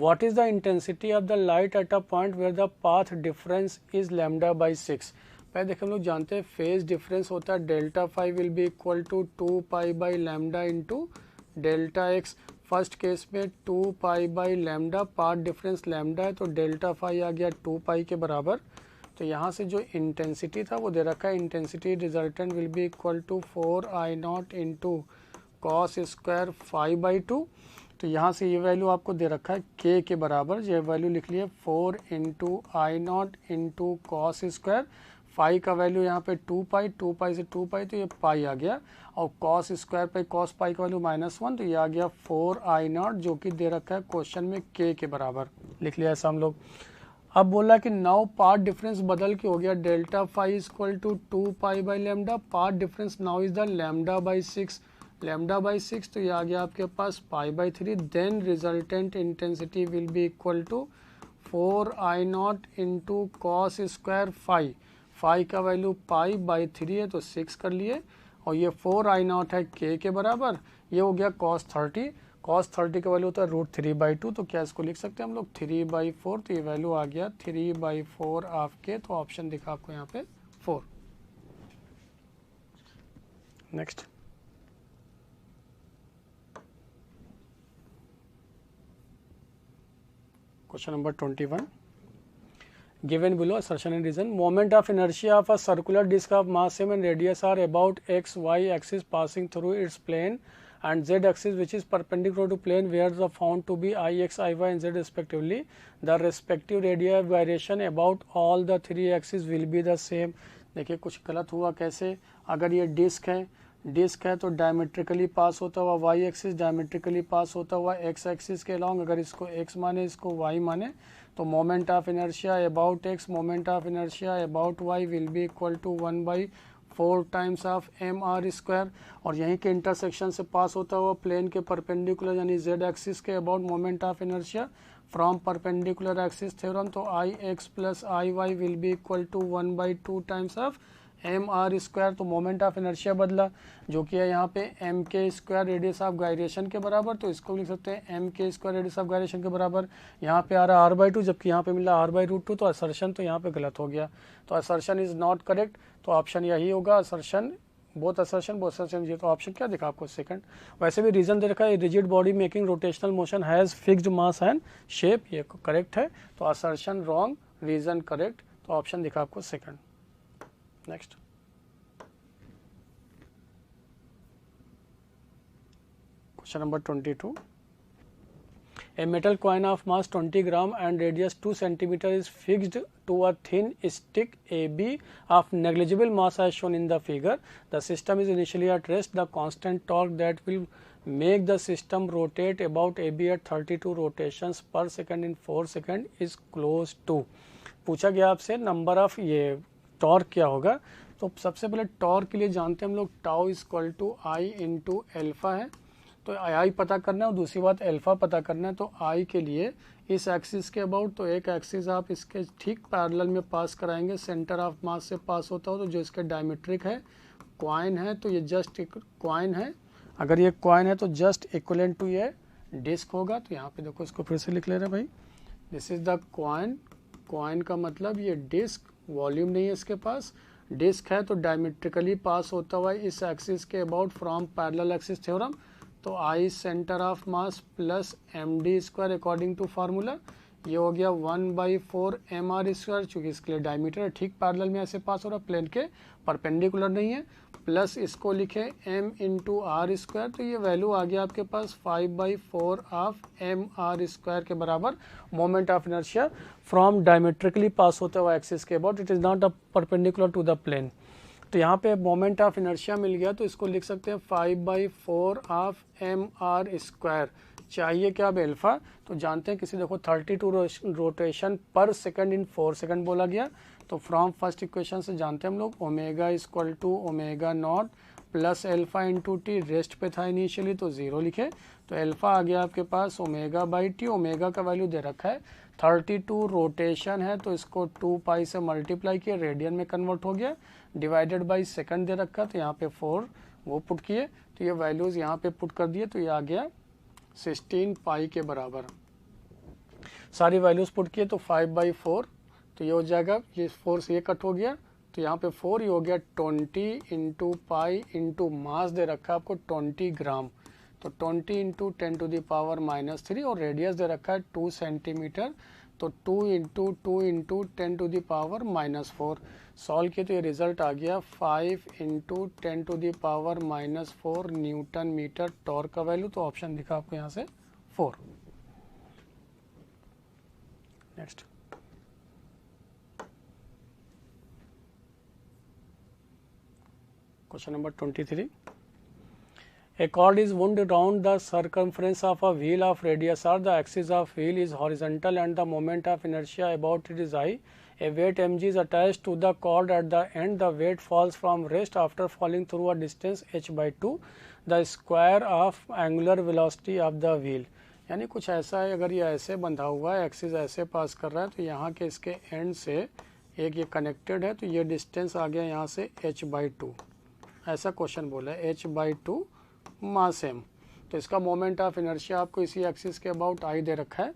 What is the intensity of the light at a point where the path difference is lambda by 6? पहले देखिए हम लोग जानते हैं phase difference होता है delta phi will be equal to 2 pi by lambda into delta X. First case में 2 pi by lambda, path difference lambda है तो डेल्टा फाई आ गया 2 पाई के बराबर। तो यहाँ से जो इंटेंसिटी था वो दे रखा है, intensity resultant will be equal to 4 I naught into cos square 5/2। तो यहाँ से ये वैल्यू आपको दे रखा है के के बराबर, ये वैल्यू लिख लिए 4 into I naught into cos square, phi का वैल्यू यहाँ पे 2 पाई, 2 पाई से 2 पाई तो ये पाई आ गया, और कॉस स्क्वायर पे कॉस पाई का वैल्यू -1 तो ये आ गया 4 आई नॉट, जो कि दे रखा है क्वेश्चन में के बराबर, लिख लिया ऐसा हम लोग। अब बोला कि नाउ पाथ डिफरेंस बदल के हो गया delta phi equal to 2 pi by lambda, path difference now is the lambda by 6, lambda by 6 तो ये आ गया आपके पास pi by 3, then resultant intensity will be equal to 4 I naught into cos square phi का value pi by 3 है तो 6 कर लिए, और ये 4 आई नॉट है के बराबर, ये हो गया cos 30, cos 30 का वैल्यू होता है √3/2, तो क्या इसको लिख सकते हैं हम लोग 3/4, तो ये वैल्यू आ गया 3/4 ऑफ के, तो ऑप्शन दिखा आपको यहाँ पे 4। Next question number 21, given below assertion and reason. Moment of inertia of a circular disc of mass m and radius are about x y axis passing through its plane and z axis which is perpendicular to plane where the found to be I x, I y and z respectively. The respective radii of gyration about all the three axes will be the same. देखिए कुछ गलत हुआ कैसे, अगर ये disc है तो diametrically pass होता हुआ वाई एक्सिस, डायमेट्रिकली पास होता हुआ एक्स एक्सिस के अलॉन्ग, अगर इसको एक्स माने इसको वाई माने तो moment of inertia about X, moment of inertia about Y will be equal to 1/4 times of M R square, और यहीं के इंटरसेक्शन से पास होता हुआ प्लेन के परपेंडिकुलर यानी जेड एक्सिस के about moment of inertia from perpendicular axis theorem, तो I X plus I Y will be equal to 1/2 times of M R square. तो मोमेंट ऑफ इनर्शिया बदला जो कि है यहाँ पे M K square radius of gyration के बराबर, तो इसको लिख सकते हैं M K square radius of gyration के बराबर, यहाँ पे आ रहा है r/2 जबकि यहाँ पे मिला r/√2, तो असर्शन तो यहाँ पे गलत हो गया, तो असर्शन इज नॉट करेक्ट, तो ऑप्शन यही होगा असर्शन, बोथ असर्शन तो ऑप्शन क्या दिखा आपको सेकंड। वैसे भी रीजन दे रखा है rigid body making rotational motion has fixed mass and shape, ये करेक्ट है, तो असर्शन रॉन्ग, रीजन करेक्ट, तो ऑप्शन दिखा आपको second. Next question number 22, a metal coin of mass 20 gram and radius 2 cm is fixed to a thin stick AB of negligible mass as shown in the figure. The system is initially at rest. The constant torque that will make the system rotate about AB at 32 rotations per second in 4 seconds is close to. पूछा गया आपसे number of ये torque क्या होगा, तो सबसे पहले torque के लिए जानते हैं हम लोग tau equal to I into alpha है, तो आई पता करना है और दूसरी बात अल्फा पता करना है। तो आई के लिए इस एक्सिस के अबाउट, तो एक एक्सिस आप इसके ठीक पैरेलल में पास कराएंगे, सेंटर ऑफ मास से पास होता हो, तो जो इसके डायमेट्रिक है क्वाइन है, तो ये जस्ट क्वाइन है, अगर ये क्वाइन है तो जस्ट इक्विवेलेंट टू ये डिस्क होगा। तो यहाँ पे देखो इसको फिर से लिख ले रहे हैं भाई, this is the coin, coin का मतलब ये डिस्क, वॉल्यूम नहीं है इसके पास, डिस्क है तो डायमेट्रिकली पास होता हुआ इस एक्सिस के about from parallel axis theorem, तो I centre of mass plus M D square according to formula, ये हो गया 1/4 एम आर स्क्वायर, चूँकि इसके लिए डायमीटर है ठीक पैरेलल में ऐसे पास हो रहा, प्लेन के परपेंडिकुलर नहीं है, प्लस इसको लिखे m इंटू आर स्क्वायर, तो ये वैल्यू आ गया आपके पास 5/4 ऑफ एम आर स्क्वायर के बराबर moment of inertia from diametrically pass होता हुआ एक्सिस के about, it is not a perpendicular to the plane. तो यहाँ पे मोमेंट ऑफ इनर्शिया मिल गया, तो इसको लिख सकते हैं 5/4 ऑफ एम आर स्क्वायर, चाहिए क्या अब एल्फा, तो जानते हैं किसी देखो 32 रोटेशन पर सेकंड इन 4 सेकंड बोला गया, तो फ्रॉम फर्स्ट इक्वेशन से जानते हैं हम लोग omega equal to omega naught plus alpha into T, rest पे था इनिशियली तो 0 लिखे, तो एल्फा आ गया आपके पास ओमेगा बाई टी, ओमेगा का वैल्यू दे रखा है 32 रोटेशन है, तो इसको 2 पाई से मल्टीप्लाई किया, रेडियन में कन्वर्ट हो गया, डिवाइडेड बाई सेकंड दे रखा, तो यहाँ पे 4 वो पुट किए, तो ये वैल्यूज़ यहाँ पे पुट कर दिए, तो ये आ गया 16 पाई के बराबर, सारी वैल्यूज़ पुट किए तो 5/4, तो ये हो जाएगा, ये 4 से ये कट हो गया, तो यहाँ पे 4 ये हो गया 20 इंटू पाई इंटू मास दे रखा है आपको 20 ग्राम, तो 20 इंटू 10⁻³ और रेडियस दे रखा है 2 सेंटीमीटर, तो 2 इंटू 10⁻⁻4 सॉल्व किए तो ये रिजल्ट आ गया 5 इंटू 10⁻⁻4 न्यूटन मीटर टॉर्क का वैल्यू। तो ऑप्शन दिखा आपको यहाँ से 4। Next question number 23। A cord is wound around the circumference of a wheel of radius r. The axis of wheel is horizontal and the moment of inertia about it is I. A weight mg is attached to the cord at the end. The weight falls from rest after falling through a distance h/2. The square of angular velocity of the wheel. यानी कुछ ऐसा है, अगर ये ऐसे बंधा हुआ है, एक्सिस ऐसे पास कर रहा है, तो यहाँ के इसके एंड से एक ये कनेक्टेड है, तो ये डिस्टेंस आ गया यहाँ से h/2। ऐसा क्वेश्चन बोला है, h/2 मास m। तो इसका मोमेंट ऑफ इनर्शिया आपको इसी एक्सिस के अबाउट आई दे रखा है।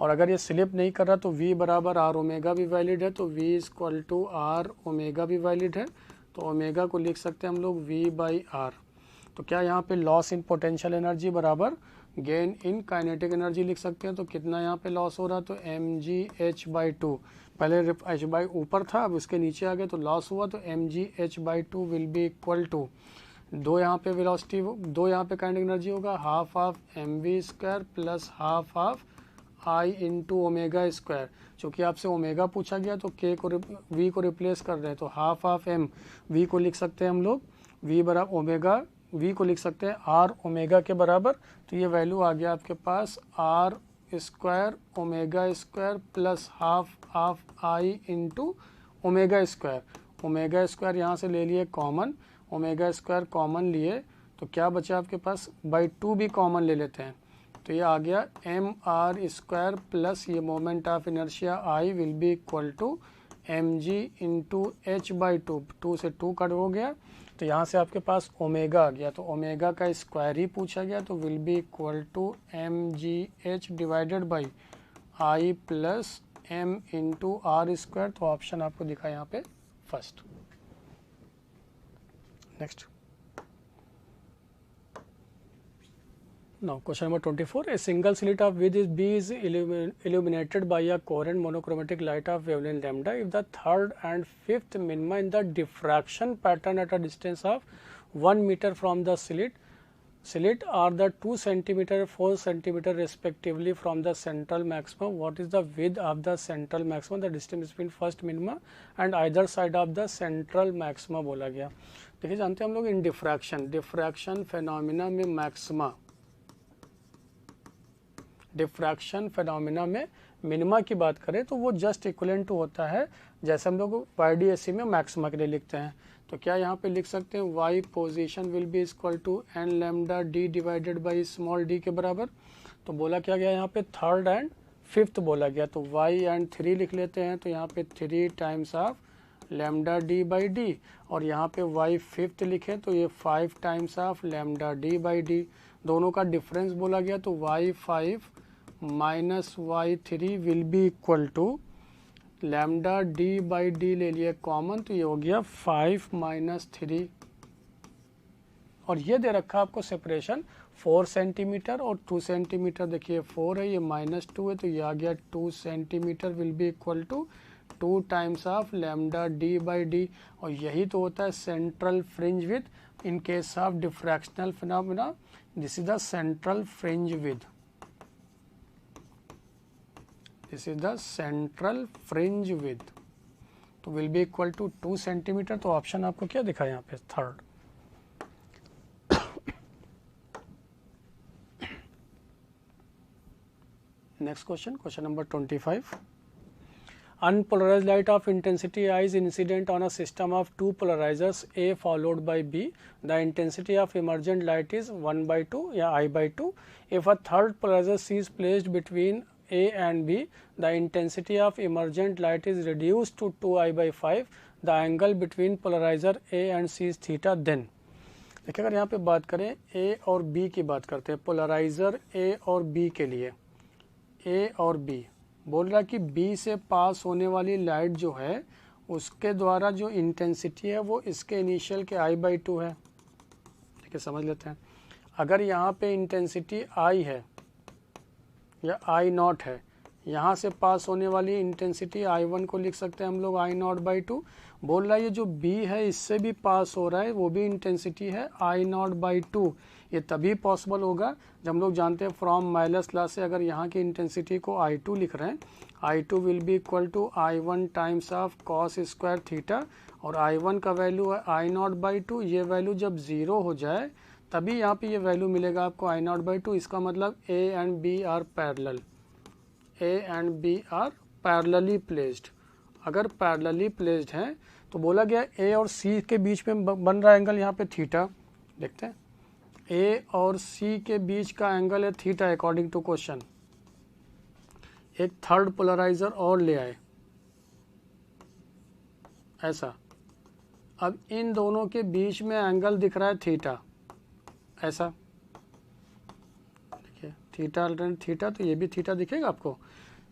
और अगर ये स्लिप नहीं कर रहा तो v बराबर r ओमेगा भी वैलिड है, तो v equal to r omega भी वैलिड है। तो ओमेगा को लिख सकते हैं हम लोग v/r। तो क्या यहाँ पे लॉस इन पोटेंशियल एनर्जी बराबर गेन इन काइनेटिक एनर्जी लिख सकते हैं। तो कितना यहाँ पे लॉस हो रहा है, तो mg h/2, पहले h ऊपर था, अब उसके नीचे आ गए तो लॉस हुआ, तो mg h/2 will be equal to 2 यहाँ पे वेलोसिटी, 2 यहाँ पे काइनेटिक एनर्जी होगा, half of mv² plus half of i into omega square. चूँकि आपसे ओमेगा पूछा गया तो k को v को रिप्लेस कर रहे हैं, तो हाफ ऑफ m, v को लिख सकते हैं हम लोग v बराबर ओमेगा, v को लिख सकते हैं r ओमेगा के बराबर। तो ये वैल्यू आ गया आपके पास r square omega square plus half of i into omega square. Omega square यहाँ से ले लिए कॉमन, ओमेगा स्क्वायर कॉमन लिए तो क्या बचा आपके पास, /2 भी कॉमन ले लेते हैं, तो ये आ गया mr स्क्वायर प्लस ये moment of inertia I will be equal to mg into h/2। 2 से 2 कट हो गया, तो यहाँ से आपके पास ओमेगा आ गया, तो ओमेगा का स्क्वायर ही पूछा गया, तो will be equal to mgh divided by I plus m into r square. तो ऑप्शन आपको दिखा यहाँ पे first. Next. Now question number 24. A single slit of width is B is illuminated by a coherent monochromatic light of wavelength lambda. If the third and fifth minima in the diffraction pattern at a distance of 1 meter from the slit are the 2 centimeter 4 centimeter respectively from the central maximum, what is the width of the central maximum, the distance between first minima and either side of the central maxima बोला गया। देखिए जानते हैं हम लोग इन diffraction phenomena में maxima, diffraction phenomena में minima की बात करें तो वो जस्ट इक्विवेलेंट टू होता है जैसे हम लोग YDAC में मैक्सिमा के लिए लिखते हैं। तो क्या यहाँ पे लिख सकते हैं y position will be equal to n lambda d divided by small d के बराबर। तो बोला क्या गया यहाँ पे थर्ड एंड फिफ्थ बोला गया, तो y एंड 3 लिख लेते हैं, तो यहाँ पे 3 times of lambda d by D, और यहाँ पे y फिफ्थ लिखे तो ये 5 times of lambda d by D. दोनों का डिफरेंस बोला गया, तो y5 minus y3 will be equal to lambda d by D ले लिए कॉमन, तो ये हो गया 5 माइनस 3, और ये दे रखा आपको सेपरेशन 4 सेंटीमीटर और 2 सेंटीमीटर। देखिए 4 है, ये -2 है, तो ये आ गया 2 centimetre will be equal to 2 times of lambda d by D. और यही तो होता है central fringe width in case of diffractional phenomena. This is the central fringe width, this is the central fringe width, तो will be equal to 2 centimetre. तो option आपको क्या दिखा यहाँ पे third. Next question, question number 25. Unpolarized light of intensity I is incident on a system of 2 polarizers A followed by B. The intensity of emergent light is 1/2 या I/2. If a third polarizer C is placed between A and B, the intensity of emergent light is reduced to 2I/5. The angle between polarizer A and C is theta. Then देखिए अगर यहाँ पे बात करें A और B की बात करते हैं, पोलराइजर A और B के लिए, A और B बोल रहा कि B से पास होने वाली लाइट जो है उसके द्वारा जो इंटेंसिटी है वो इसके इनिशियल के I/2 है। ठीक है, समझ लेते हैं। अगर यहाँ पे इंटेंसिटी I है या I0 है, यहाँ से पास होने वाली इंटेंसिटी I1 को लिख सकते हैं हम लोग I0/2। बोल रहा है ये जो B है इससे भी पास हो रहा है, वो भी इंटेंसिटी है I0/2। ये तभी पॉसिबल होगा जब हम लोग जानते हैं फ्रॉम माइलस लॉ से, अगर यहाँ की इंटेंसिटी को I2 लिख रहे हैं, I2 will be equal to I1 times of cos square theta, और I1 का वैल्यू है I0/2। ये वैल्यू जब 0 हो जाए तभी यहाँ पे ये वैल्यू मिलेगा आपको I0/2। इसका मतलब A and B are parallel, A and B are parallelly placed. अगर पैरेलली प्लेस्ड हैं तो बोला गया A और C के बीच में बन रहा एंगल यहाँ पे थीटा। देखते हैं, A और C के बीच का एंगल है थीटा अकॉर्डिंग टू क्वेश्चन। एक थर्ड पोलराइजर और ले आए ऐसा। अब इन दोनों के बीच में एंगल दिख रहा है थीटा ऐसा, देखिए थीटा थीटा, तो ये भी थीटा दिखेगा आपको।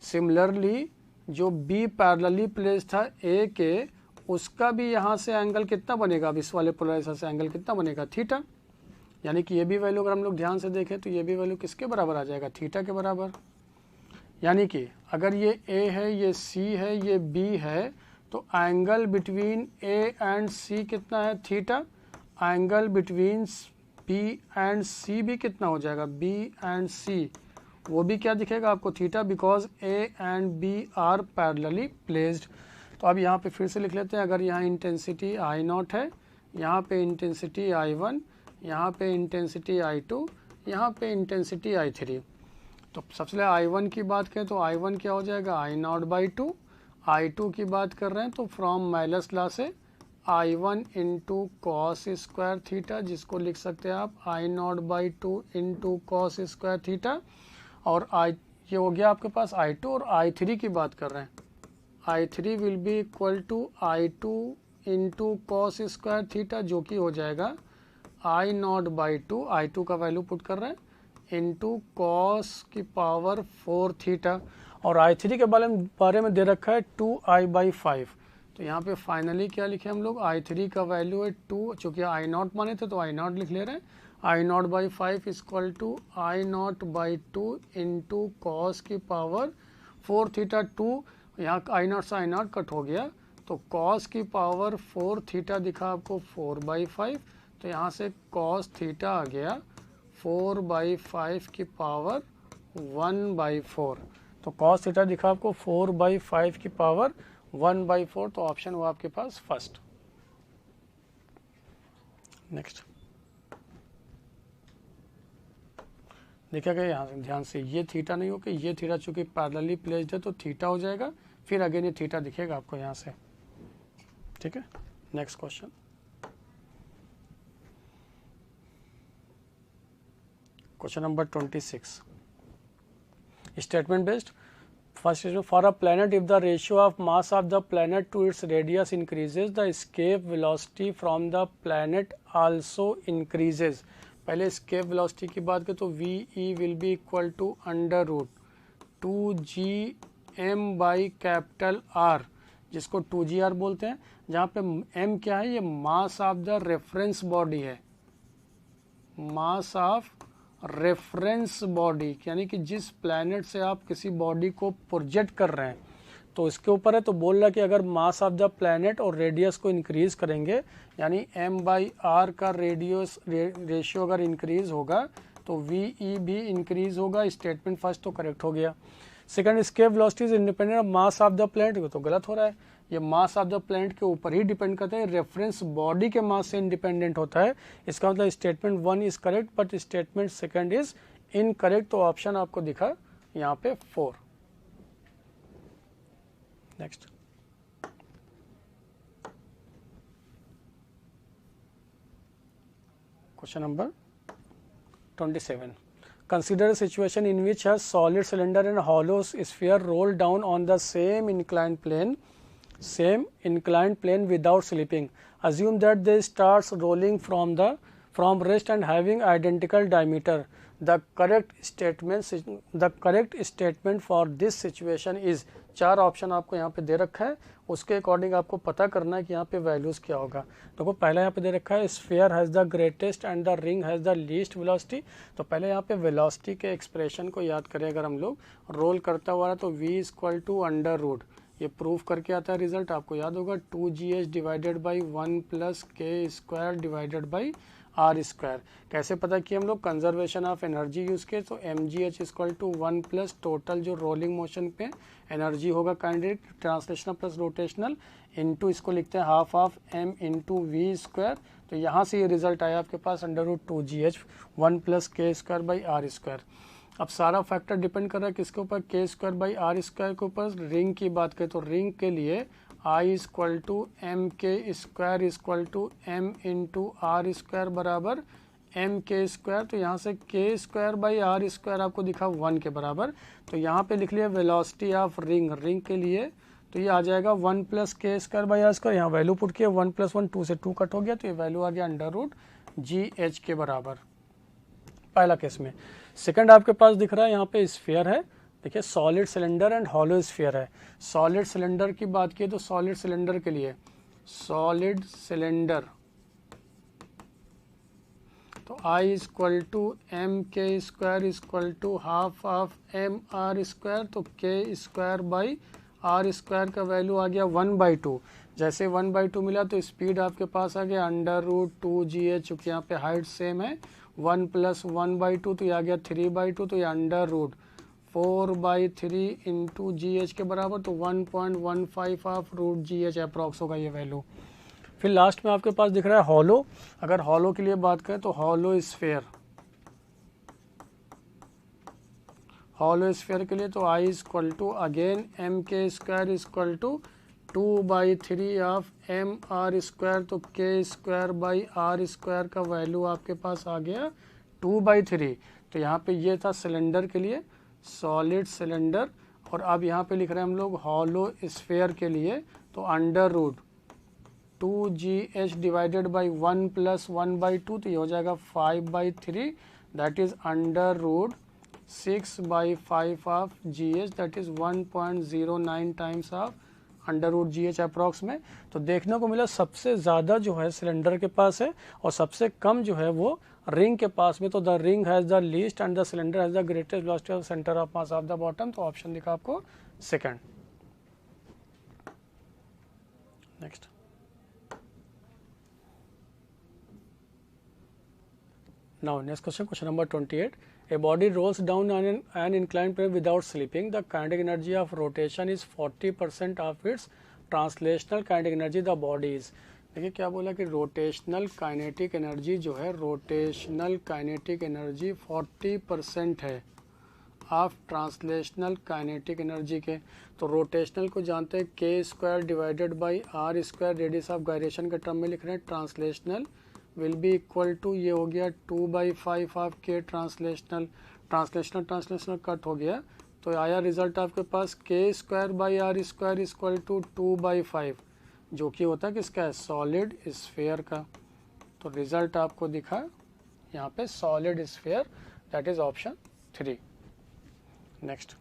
सिमिलरली जो B पैरेलली प्लेस था A के, उसका भी यहाँ से एंगल कितना बनेगा, अब इस वाले पोलराइजर से एंगल कितना बनेगा, थीटा। यानी कि ये भी वैल्यू अगर हम लोग ध्यान से देखें तो ये भी वैल्यू किसके बराबर आ जाएगा, थीटा के बराबर। यानी कि अगर ये A है, ये C है, ये B है, तो angle between A and C कितना है, theta. Angle between B and C भी कितना हो जाएगा, B एंड C, वो भी क्या दिखेगा आपको, theta, because A and B are parallelly placed. तो अब यहाँ पे फिर से लिख लेते हैं, अगर यहाँ इंटेंसिटी I0 है, यहाँ पे इंटेंसिटी I1, यहाँ पे इंटेंसिटी I2, यहाँ पे इंटेंसिटी I3। तो सबसे पहले I1 की बात करें तो I1 क्या हो जाएगा, I0/2। I2 की बात कर रहे हैं तो फ्रॉम माइलस लॉ से I1 into cos square theta, जिसको लिख सकते हैं आप I0/2 into cos square theta. और ये हो गया आपके पास I2। और I3 की बात कर रहे हैं, I3 will be equal to I2 into cos square theta, जो कि हो जाएगा I0/2, I2 का वैल्यू पुट कर रहे हैं, इंटू कॉस की पावर 4 थीटा। और I3 के बारे में दे रखा है 2I/5। तो यहाँ पे फाइनली क्या लिखे हम लोग, I3 का वैल्यू है 2, चूँकि I0 माने थे तो I0 लिख ले रहे हैं। I0/5 equal to I0/2 into cos की पावर 4 थीटा। 2 यहाँ I0 से I0 कट हो गया, तो कॉस की पावर 4 थीटा दिखा आपको 4/5। तो यहाँ से कॉस थीटा आ गया 4/5 की पावर 1/4। तो कॉस थीटा दिखा आपको 4/5 की पावर 1/4। तो ऑप्शन हुआ आपके पास फर्स्ट। नेक्स्ट देखा गया यहाँ से ध्यान से, ये थीटा नहीं हो कि ये थीटा, चूंकि पैरेलली प्लेस्ड है तो थीटा हो जाएगा, फिर अगेन ये थीटा दिखेगा आपको यहाँ से। ठीक है, next question. Question number 26. Statement based. First is for a planet, if the ratio of mass of the planet to its radius increases, the escape velocity from the planet also increases. पहले escape velocity की बात करें तो VE will be equal to under root 2gm by capital R, जिसको 2gr बोलते हैं, जहाँ पे m क्या है, ये मास ऑफ द रेफरेंस बॉडी है, मास ऑफ रेफरेंस बॉडी, यानी कि जिस प्लैनेट से आप किसी बॉडी को प्रोजेक्ट कर रहे हैं तो इसके ऊपर है। तो बोल रहा कि अगर मास ऑफ द प्लैनेट और रेडियस को इंक्रीज करेंगे, यानी m/r का रेशियो अगर इंक्रीज होगा तो VE भी इंक्रीज होगा। स्टेटमेंट फर्स्ट तो करेक्ट हो गया। Second, escape velocity is independent of mass of the planet, तो गलत हो रहा है। ये मास ऑफ द प्लैनेट के ऊपर ही डिपेंड करता है, रेफरेंस बॉडी के मास से इंडिपेंडेंट होता है। इसका मतलब statement 1 is correct but statement second is incorrect. तो ऑप्शन आपको दिखा यहाँ पे 4। Next question number 27. Consider a situation in which a solid cylinder and hollow sphere roll down on the same inclined plane without slipping. Assume that they start rolling from rest and having identical diameter. The correct statement for this situation is, 4 option आपको यहाँ पे दे रखा है, उसके according आपको पता करना है कि यहाँ पे वैल्यूज़ क्या होगा। देखो पहले यहाँ पे दे रखा है sphere has the greatest and the ring has the least velocity. तो पहले यहाँ पे वेलोसिटी के एक्सप्रेशन को याद करें, अगर हम लोग रोल करता हुआ तो v equal to under root, ये प्रूफ करके आता है रिजल्ट, आपको याद होगा 2gh divided by 1 plus K square divided by R square. कैसे पता किया हम लोग, कंजर्वेशन ऑफ एनर्जी यूज़ के, तो mgh equal to 1 plus total जो रोलिंग मोशन पे एनर्जी होगा kinetic translational plus rotational into इसको लिखते हैं half of m into V square. तो यहाँ से ये रिजल्ट आया आपके पास under root 2gh 1 plus K square by R square. अब सारा फैक्टर डिपेंड कर रहा है किसके ऊपर, के स्क्वायर बाई आर स्क्वायर के ऊपर। रिंग की बात करें तो रिंग के लिए I equal to M K square equal to M into R square बराबर एम के स्क्वायर। तो यहाँ से K square by R square आपको दिखा 1 के बराबर, तो यहाँ पे लिख लिया वेलोसिटी ऑफ रिंग, रिंग के लिए तो ये आ जाएगा 1 plus K square by R square. यहाँ वैल्यू पुट किया 1 प्लस 1 2 से 2 कट हो गया, तो ये वैल्यू आ गया अंडर रूट जी एच के बराबर, पहला केस में। सेकंड आपके पास दिख रहा है यहाँ पे स्फीयर है, देखिए solid cylinder and hollow sphere है। सॉलिड सिलेंडर की बात की तो सॉलिड सिलेंडर के लिए सॉलिड सिलेंडर तो I equal to M K square equal to half of M R square, तो K square by R square का वैल्यू आ गया 1/2। जैसे 1/2 मिला तो स्पीड आपके पास आ गया अंडर रूट 2gh, चूँकि यहाँ पे हाइट सेम है 1 प्लस 1/2, तो ये आ गया 3/2, तो ये अंडर रूट 4/3 इंटू GH के बराबर, तो 1.15 ऑफ रूट GH अप्रॉक्स होगा ये वैल्यू। फिर लास्ट में आपके पास दिख रहा है हॉलो। अगर हॉलो के लिए बात करें तो हॉलो स्फीयर, हॉलो स्फीयर के लिए तो I equal to again M K square equal to 2/3 of M R square, तो K square by R square का वैल्यू आपके पास आ गया 2/3। तो यहाँ पे ये था सिलेंडर के लिए सॉलिड सिलेंडर, और अब यहाँ पे लिख रहे हैं हम लोग हॉलो स्फीयर के लिए, तो under root 2gh divided by 1 plus 1/2, तो ये हो जाएगा 5/3, that is under root 6/5 of GH, that is 1.09 times of under root GH approx में। तो देखने को मिला सबसे ज़्यादा जो है सिलेंडर के पास है और सबसे कम जो है वो रिंग के पास में। तो the ring has the least and the cylinder has the greatest velocity of centre of mass of the bottom. तो ऑप्शन दिखा आपको second. Next now next question number 28. A body rolls down on an inclined plane without slipping. The kinetic energy of rotation is 40% of its translational kinetic energy the body is। देखिए क्या बोला कि rotational kinetic energy जो है, rotational kinetic energy 40% है of translational kinetic energy के। तो rotational को जानते हैं K square divided by R square, radius of gyration के टर्म में लिख रहे हैं। Translational will be equal to, ये हो गया 2/5 ऑफ के ट्रांसलेशनल, ट्रांसलेशनल कट हो गया, तो आया रिजल्ट आपके पास K square by R square equal to 2/5, जो कि होता है किसका है, सॉलिड स्फीयर का। तो रिजल्ट आपको दिखा यहाँ पे solid sphere, that is option 3। Next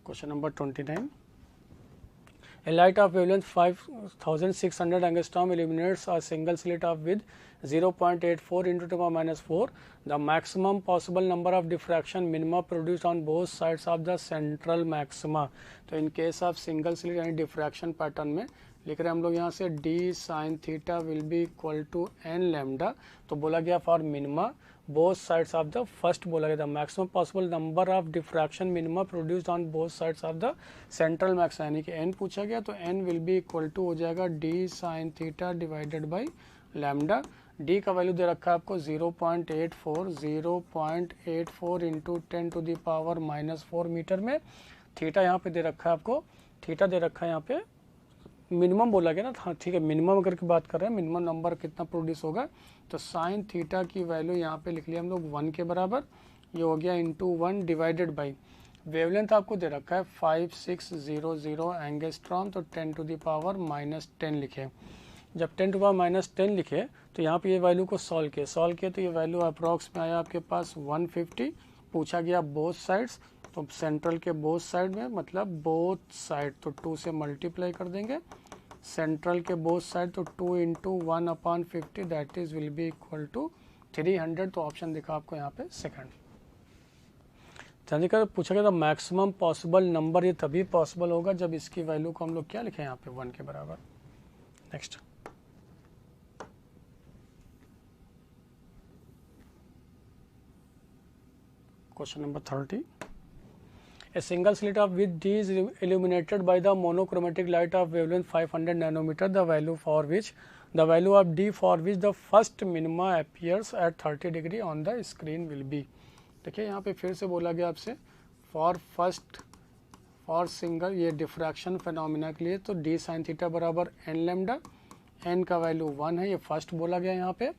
question number 29। A light of wavelength 5600 angstrom illuminates a single slit of width 0.84 into 10⁻⁴. The maximum possible number of diffraction minima produced on both sides of the central maxima. तो in case of single slit यानी diffraction pattern में लिख रहे हैं हम लोग यहाँ से d sin theta will be equal to n lambda। तो बोला गया for minima both sides of the first, बोला गया था maximum possible number of diffraction minima produced on both sides of the central maxima, यानी कि n पूछा गया, तो n will be equal to हो जाएगा d sin theta divided by lambda. d का वैल्यू दे रखा है आपको 0.84 इंटू 10⁻⁻⁴ मीटर में। थीटा यहाँ पे दे रखा है आपको, थीटा दे रखा है यहाँ पे मिनिमम बोला गया ना, हाँ ठीक है, मिनिमम अगर की बात कर रहे हैं मिनिमम नंबर कितना प्रोड्यूस होगा, तो साइन थीटा की वैल्यू यहाँ पे लिख लिया हम लोग 1 के बराबर, ये हो गया इंटू 1 डिवाइडेड बाई वेवलेंथ आपको दे रखा है 5600 एंगस्ट्रॉम, तो 10⁻⁻10 लिखे। जब 10⁻⁻10 लिखे तो यहाँ पे ये वैल्यू को सॉल्व किए तो ये वैल्यू अप्रॉक्स में आया आपके पास 150, पूछा गया बोथ साइड्स, तो सेंट्रल के बोथ साइड में मतलब बोथ साइड, तो 2 से मल्टीप्लाई कर देंगे। सेंट्रल के बोथ साइड तो 2 into 1/50 that is will be equal to 300। तो ऑप्शन दिखा आपको यहाँ पे सेकंड। जानिए पूछा गया था मैक्सिमम पॉसिबल नंबर, ये तभी पॉसिबल होगा जब इसकी वैल्यू को हम लोग क्या लिखें यहाँ पे 1 के बराबर। Next question number 30। A single slit of with D is illuminated by the monochromatic light of wavelength 500 nanometer, the value of D for which the first minima appears at 30 degree on the screen will be। देखिए यहाँ पे फिर से बोला गया आपसे for single ये diffraction phenomena के लिए, तो डी साइन थीटा बराबर एन लैम्डा, एन का वैल्यू 1 है, ये फर्स्ट बोला गया यहाँ पे,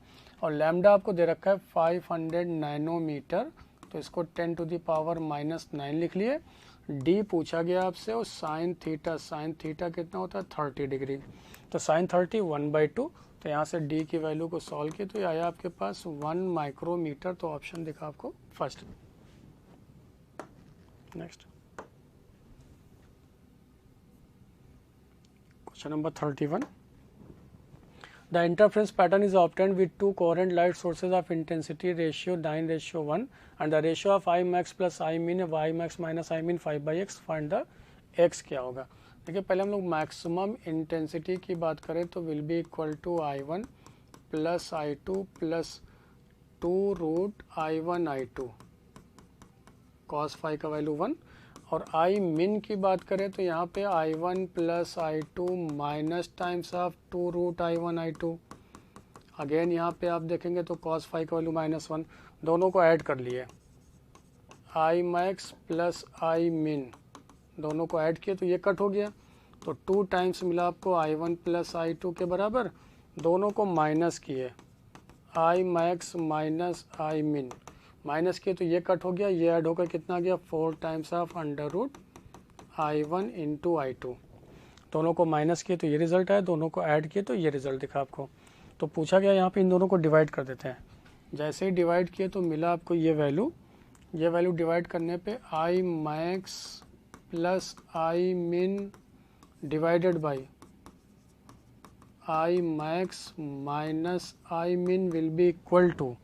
और लैम्डा आपको दे रखा है 500 नैनोमीटर, तो इसको 10 टू द पावर -9 लिख लिए। डी पूछा गया आपसे, और साइन थीटा कितना होता है 30 डिग्री, तो साइन 30 1/2, तो यहाँ से डी की वैल्यू को सॉल्व किए तो ये आया आपके पास 1 माइक्रोमीटर, तो ऑप्शन दिखा आपको first. Next question number 31। The interference pattern is obtained with two coherent light sources of intensity ratio 9:1 and the ratio of I max plus I min y max minus I min 5/x। find the x क्या होगा। देखिए पहले हम लोग maximum intensity की बात करें तो will be equal to I1 plus I2 plus 2√I1 I2 cos phi का वैल्यू 1, और आई मिन की बात करें तो यहाँ पे I1 plus I2 minus times of 2√I1 I2। Again यहाँ पे आप देखेंगे तो cos फाई का वैल्यू -1, दोनों को ऐड कर लिए, I मैक्स प्लस I मिन दोनों को ऐड किए तो ये कट हो गया, तो 2 टाइम्स मिला आपको I1 प्लस I2 के बराबर, दोनों को माइनस किए I मैक्स माइनस I मिन, माइनस किए तो ये कट हो गया, ये ऐड होकर कितना गया 4 times of √I1 into I2, दोनों को माइनस किए तो ये रिजल्ट आया, दोनों को ऐड किए तो ये रिजल्ट दिखा आपको। तो पूछा गया यहाँ पे इन दोनों को डिवाइड कर देते हैं, जैसे ही डिवाइड किए तो मिला आपको ये वैल्यू डिवाइड करने पे I मैक्स प्लस I मिन divided by I max minus I मिन विल बी इक्वल टू,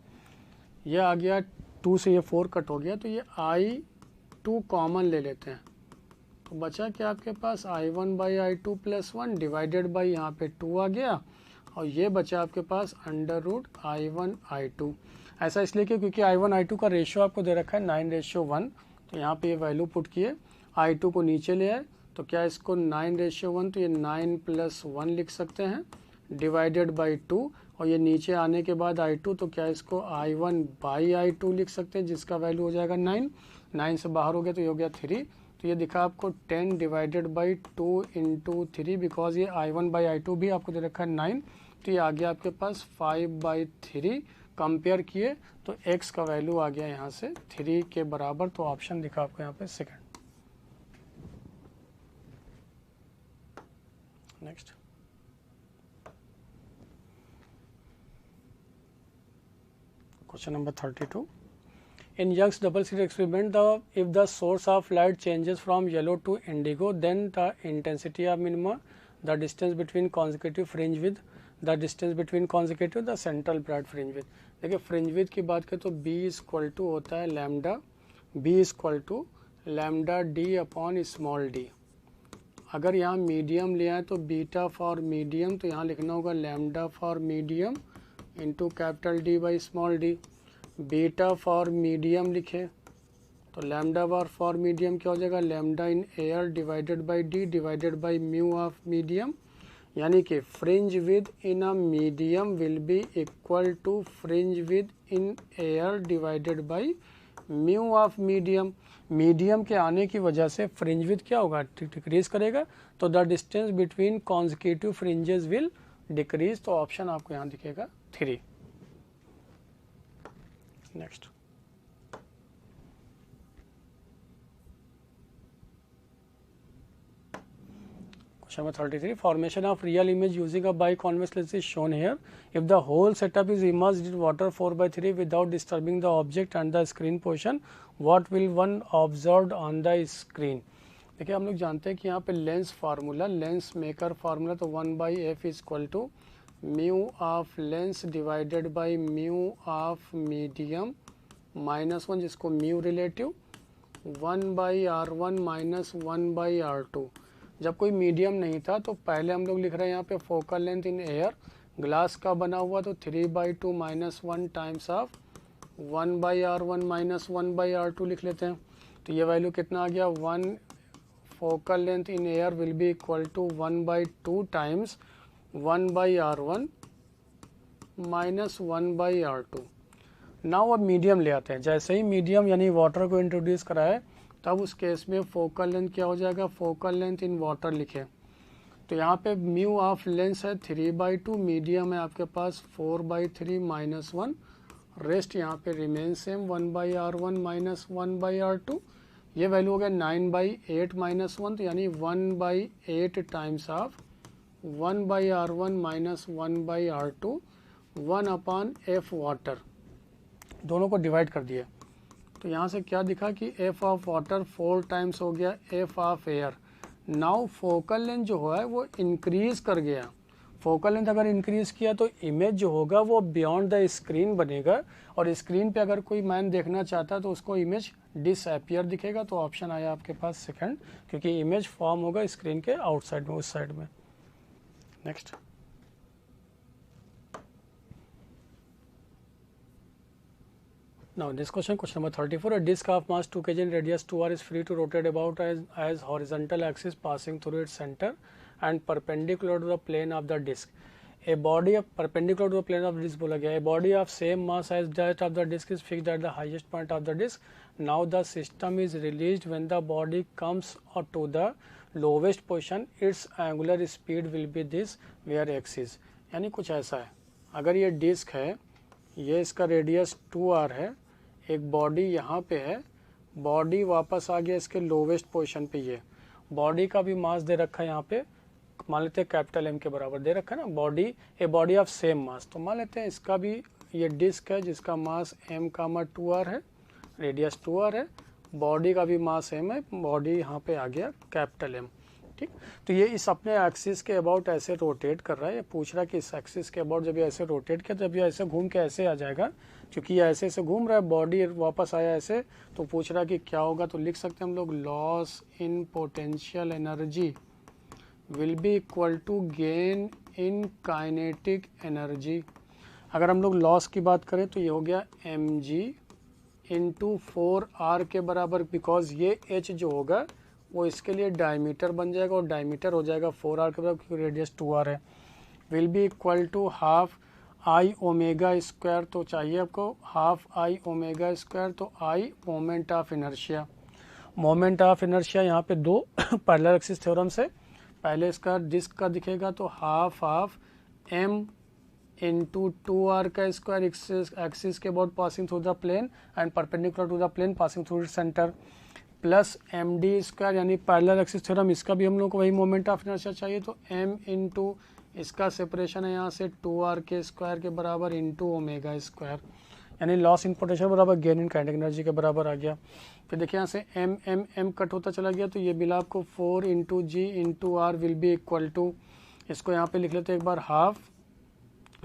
ये आ गया 2 से ये 4 कट हो गया, तो ये I2 कॉमन ले लेते हैं, तो बचा क्या आपके पास I1 by I2 plus 1 divided by यहाँ पे 2 आ गया, और ये बचा आपके पास √I1 I2। ऐसा इसलिए क्योंकि I1 I2 का रेशियो आपको दे रखा है 9:1, तो यहाँ पे ये वैल्यू पुट किए, I2 को नीचे ले आए, तो क्या इसको 9:1, तो ये 9 प्लस 1 लिख सकते हैं डिवाइडेड बाई 2, और ये नीचे आने के बाद I2, तो क्या इसको I1 बाई I2 लिख सकते हैं, जिसका वैल्यू हो जाएगा 9 से बाहर हो गया तो ये हो गया 3, तो ये दिखा आपको 10 डिवाइडेड बाई 2 इंटू 3, बिकॉज ये I1 बाई I2 भी आपको दे रखा है 9, तो ये आ गया आपके पास 5/3। कंपेयर किए तो x का वैल्यू आ गया यहाँ से 3 के बराबर, तो ऑप्शन दिखा आपको यहाँ पे second. Next question number 32। In Young's double slit experiment, if the source of light changes from yellow to indigo, then the intensity of minima, the distance between consecutive fringe width, the distance between consecutive, the central bright fringe width। देखिए fringe width की बात करें तो B equal to होता है lambda, B equal to lambda D upon small d। अगर यहाँ medium ले आए तो बीटा फॉर मीडियम, तो यहाँ लिखना होगा lambda for medium into capital D by small d। Beta for medium लिखे तो लैम्डा बार फॉर मीडियम क्या हो जाएगा, lambda in air divided by D divided by mu of medium, यानी कि fringe width in a medium will be equal to fringe width in air divided by mu of medium. Medium के आने की वजह से फ्रिंज विद क्या होगा, decrease करेगा, तो the distance between consecutive fringes will decrease, तो ऑप्शन आपको यहाँ दिखेगा 3। Next Question number 33. Formation of real image using a biconvex lens is shown here. If the whole setup is immersed in water 4/3 without disturbing the object and the screen portion, what will one observed on the screen? देखिए हम लोग जानते हैं कि यहाँ पे lens formula, lens maker formula, तो 1/f is equal to mu of lens divided by mu of medium -1, जिसको mu relative, 1/r1 minus 1/r2। जब कोई मीडियम नहीं था तो पहले हम लोग लिख रहे हैं यहाँ पे focal length in air, glass का बना हुआ, तो 3/2 -1 times of 1/r1 minus 1/r2 लिख लेते हैं। तो ये वैल्यू कितना आ गया, 1 focal length in air will be equal to 1/2 times 1/r1 minus 1/r2। Now अब मीडियम ले आते हैं। जैसे ही मीडियम यानी वाटर को इंट्रोड्यूस करा है तब उस केस में फोकल लेंथ क्या हो जाएगा, फोकल लेंथ इन वाटर लिखे। तो यहाँ पे म्यू ऑफ लेंस है 3/2, मीडियम है आपके पास 4/3 -1, रेस्ट यहाँ पे remain same 1/r1 minus 1/r2। ये वैल्यू हो गया 9/8 -1, तो यानी 1/8 times of 1/r1 minus 1/r2, 1/f water, दोनों को डिवाइड कर दिए। तो यहाँ से क्या दिखा कि f ऑफ वाटर 4 टाइम्स हो गया f of air. Now focal length जो है वो इंक्रीज कर गया। फोकल लेंथ अगर इंक्रीज किया तो इमेज जो होगा वो बियॉन्ड द स्क्रीन बनेगा, और स्क्रीन पे अगर कोई मैन देखना चाहता है तो उसको इमेज डिसअपियर दिखेगा। तो ऑप्शन आया आपके पास सेकंड, क्योंकि इमेज फॉर्म होगा स्क्रीन के आउटसाइड में, उस साइड में। Next, now this question number 34. A disc of mass 2 kg and radius 2r is free to rotate about as horizontal axis passing through its center and perpendicular to the plane of the disc. A body of perpendicular to the plane of the disc बोला गया। A body of same mass as that of the disc is fixed at the highest point of the disc. Now the system is released when the body comes to the lowest position. Its angular speed will be this where x is। यानी कुछ ऐसा है, अगर ये disc है, ये इसका radius 2r है, एक बॉडी यहाँ पे है, बॉडी वापस आ गया इसके लोवेस्ट पोजीशन पे। ये बॉडी का भी मास दे रखा है यहाँ पे, मान लेते हैं कैपिटल M के बराबर दे रखा है ना, body, a body of same mass. तो मान लेते हैं इसका भी ये डिस्क है जिसका मास m,2r है, रेडियस 2r है, बॉडी का भी मास m है, बॉडी यहाँ पे आ गया कैपिटल M। ठीक, तो ये इस अपने एक्सिस के अबाउट ऐसे रोटेट कर रहा है। ये पूछ रहा है कि इस एक्सिस के अबाउट जब ये ऐसे रोटेट किया जब ये ऐसे घूम के ऐसे आ जाएगा, क्योंकि ये ऐसे ऐसे घूम रहा है, बॉडी वापस आया ऐसे, तो पूछ रहा है कि क्या होगा। तो लिख सकते हैं हम लोग loss in potential energy will be equal to gain in kinetic energy. अगर हम लोग लॉस की बात करें तो ये हो गया mg इंटू 4r के बराबर, बिकॉज ये h जो होगा वो इसके लिए डायमीटर बन जाएगा, और डायमीटर हो जाएगा 4r के बराबर क्योंकि रेडियस 2r है। Will be equal to half I omega square, तो चाहिए आपको हाफ आई ओमेगा स्क्वायर, तो I moment of inertia. Moment of inertia यहाँ पे दो पैरेलल एक्सिस थ्योरम से, पहले इसका डिस्क का दिखेगा तो half of m into 2r का स्क्वायर एक्सिस के about passing through the plane and perpendicular to the plane passing through it centre, plus M D square यानी पैरेलल एक्सिस थ्योरम, इसका भी हम लोग को वही मोमेंट ऑफ इनर्शिया चाहिए। तो m इंटू इसका सेपरेशन है यहाँ से 2r के स्क्वायर के बराबर इंटू ओमेगा स्क्वायर, यानी लॉस इन पोटेंशियल बराबर गेन इन काइनेटिक एनर्जी के बराबर आ गया। फिर देखिए यहाँ से m कट होता चला गया, तो ये मिला आपको 4 into G into R will be equal to, इसको यहाँ पे लिख लेते हैं एक बार हाफ,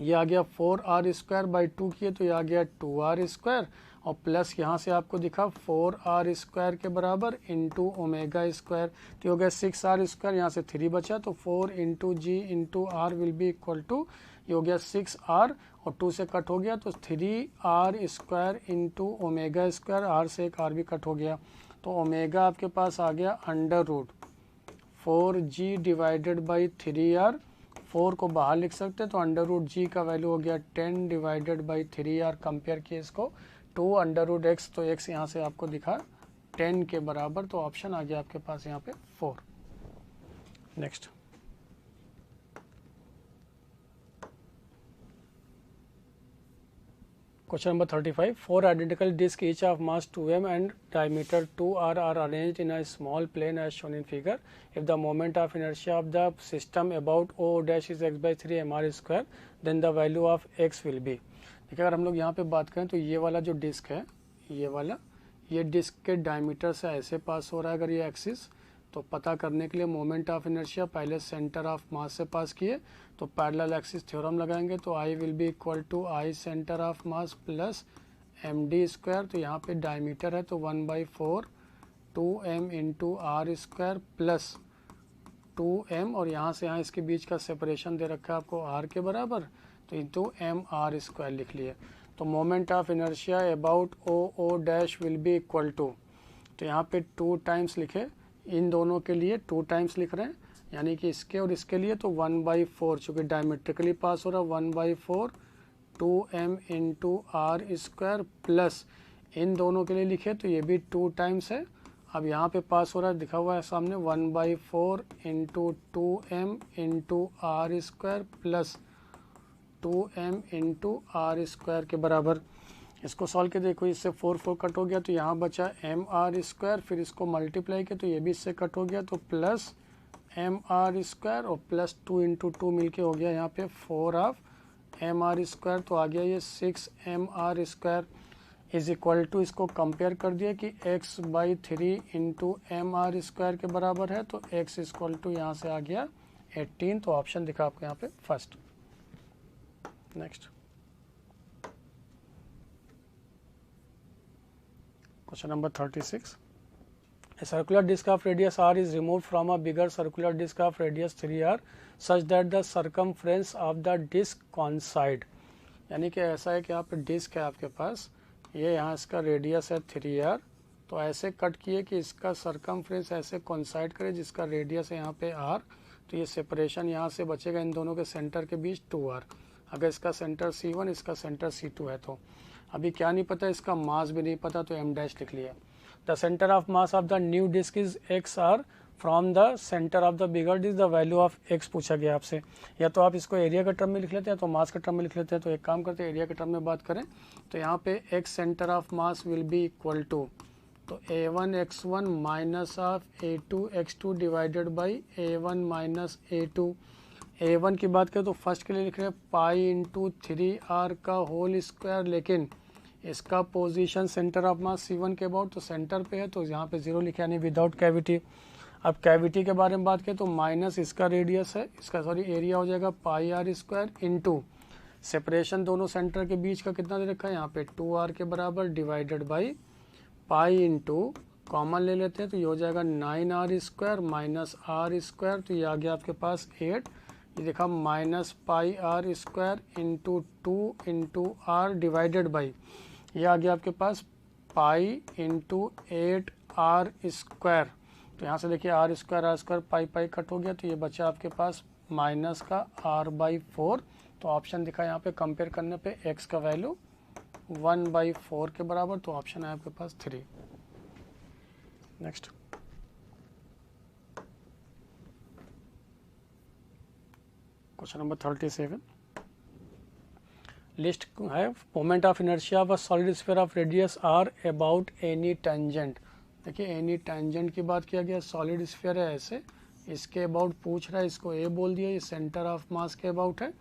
ये आ गया 4r स्क्वायर बाई 2 किए तो ये आ गया 2r स्क्वायर, और प्लस यहाँ से आपको दिखा 4r स्क्वायर के बराबर इंटू ओमेगा स्क्वायर, तो हो गया 6r स्क्वायर, यहाँ से 3 बचा, तो 4 into G into R will be equal to, ये हो गया 6r और 2 से कट हो गया तो 3r square into omega square, r से एक r भी कट हो गया, तो ओमेगा आपके पास आ गया under root 4g divided by 3r, 4 को बाहर लिख सकते हैं तो अंडर रूट जी का वैल्यू हो गया 10 डिवाइडेड बाई 3r, कंपेयर किए इसको 2 अंडर रूट एक्स, तो x यहाँ से आपको दिखा 10 के बराबर, तो ऑप्शन आ गया आपके पास यहाँ पे 4। Next, Question number 35. Four identical discs each of mass 2m and diameter 2r are arranged in a small plane as shown in figure. If the moment of inertia of the system about O dash is x by 3 mr square, then the value of x will be. देखिए अगर हम लोग यहाँ पे बात करें तो ये वाला जो डिस्क है, ये वाला, ये डिस्क के डायमीटर से ऐसे पास हो रहा है अगर ये एक्सिस, तो पता करने के लिए मोमेंट ऑफ इनर्शिया पहले सेंटर ऑफ मास से पास किए तो पैरेलल एक्सिस थ्योरम लगाएंगे तो I will be equal to I centre of mass plus M D square. तो यहाँ पे डायमीटर है तो 1/4 2m into R square plus 2m और यहाँ से यहाँ इसके बीच का सेपरेशन दे रखा है आपको r के बराबर, तो इंटू एम आर स्क्वायर लिख लिए. तो moment of inertia about O dash will be equal to, तो यहाँ पे 2 टाइम्स लिखे, इन दोनों के लिए 2 टाइम्स लिख रहे हैं, यानी कि इसके और इसके लिए तो 1/4 चूँकि डायमेट्रिकली पास हो रहा है 1/4 2m into R square plus इन दोनों के लिए लिखे तो ये भी 2 टाइम्स है. अब यहाँ पे पास हो रहा है, दिखा हुआ है सामने 1/4 into 2m into R square plus 2m into R square के बराबर. इसको सॉल्व के देखो, इससे 4 कट हो गया तो यहाँ बचा एम आर स्क्वायर, फिर इसको मल्टीप्लाई किया तो ये भी इससे कट हो गया तो प्लस एम आर स्क्वायर और प्लस 2 इंटू 2 मिल के हो गया यहाँ पे 4 ऑफ एम आर स्क्वायर. तो आ गया ये 6 M R square is equal to, इसको कंपेयर कर दिया कि x by 3 into M R square के बराबर है तो x इक्वल टू यहाँ से आ गया 18. तो ऑप्शन दिखा आपको यहाँ पे first. Next Question number 36. A circular disc of radius r is removed from a bigger circular disc of radius 3r such that the circumference of the disc coincide. यानी कि ऐसा है कि यहाँ पे डिस्क है आपके पास, ये यहाँ इसका रेडियस है 3r, तो ऐसे कट किए कि इसका सरकमफ्रेंस ऐसे कोइंसाइड करे जिसका रेडियस है यहाँ पे r, तो ये सेपरेशन यहाँ से बचेगा इन दोनों के सेंटर के बीच 2r. अगर इसका सेंटर C1 इसका सेंटर C2 है तो अभी क्या नहीं पता, इसका मास भी नहीं पता तो m डैश लिख लिया. The centre of mass of the new disc is xr from the centre of the bigger disc the value of x पूछा गया आपसे. या तो आप इसको एरिया के टर्म में लिख लेते हैं तो मास के टर्म में लिख लेते हैं. तो एक काम करते हैं, एरिया के टर्म में बात करें तो यहाँ पे x centre of mass will be equal to, तो a1 x1 minus of a2 x2 divided by a1 minus a2. a1 की बात करें तो फर्स्ट के लिए लिख रहे हैं पाई इंटू 3r का होल स्क्वायर, लेकिन इसका position centre of mass C1 के अबाउट तो सेंटर पे है तो यहाँ पे 0 लिखा यानी विदाउट कैविटी. अब कैविटी के बारे में बात करें तो माइनस इसका रेडियस है, इसका एरिया हो जाएगा पाई आर स्क्वायर इंटू सेपरेशन दोनों सेंटर के बीच का कितना दे रखा है यहाँ पे 2r के बराबर divided by pi into common ले लेते हैं तो ये हो जाएगा 9r square minus r square, तो ये आ गया आपके पास 8. ये देखा minus pi R square into 2 into R divided by, ये आ गया आपके पास पाई इंटू 8r स्क्वायर. तो यहाँ से देखिए r square pi pi cut हो गया तो ये बचा आपके पास माइनस का r/4. तो ऑप्शन दिखा यहाँ पे कंपेयर करने पे x का वैल्यू 1/4 के बराबर, तो ऑप्शन है आपके पास 3. Next question number 37. लिस्ट है moment of inertia of a solid sphere of radius R about any tangent. देखिए एनी टेंजेंट की बात किया गया, सॉलिड स्फीयर है ऐसे, इसके अबाउट पूछ रहा है, इसको ए बोल दिया, ये सेंटर ऑफ मास के अबाउट है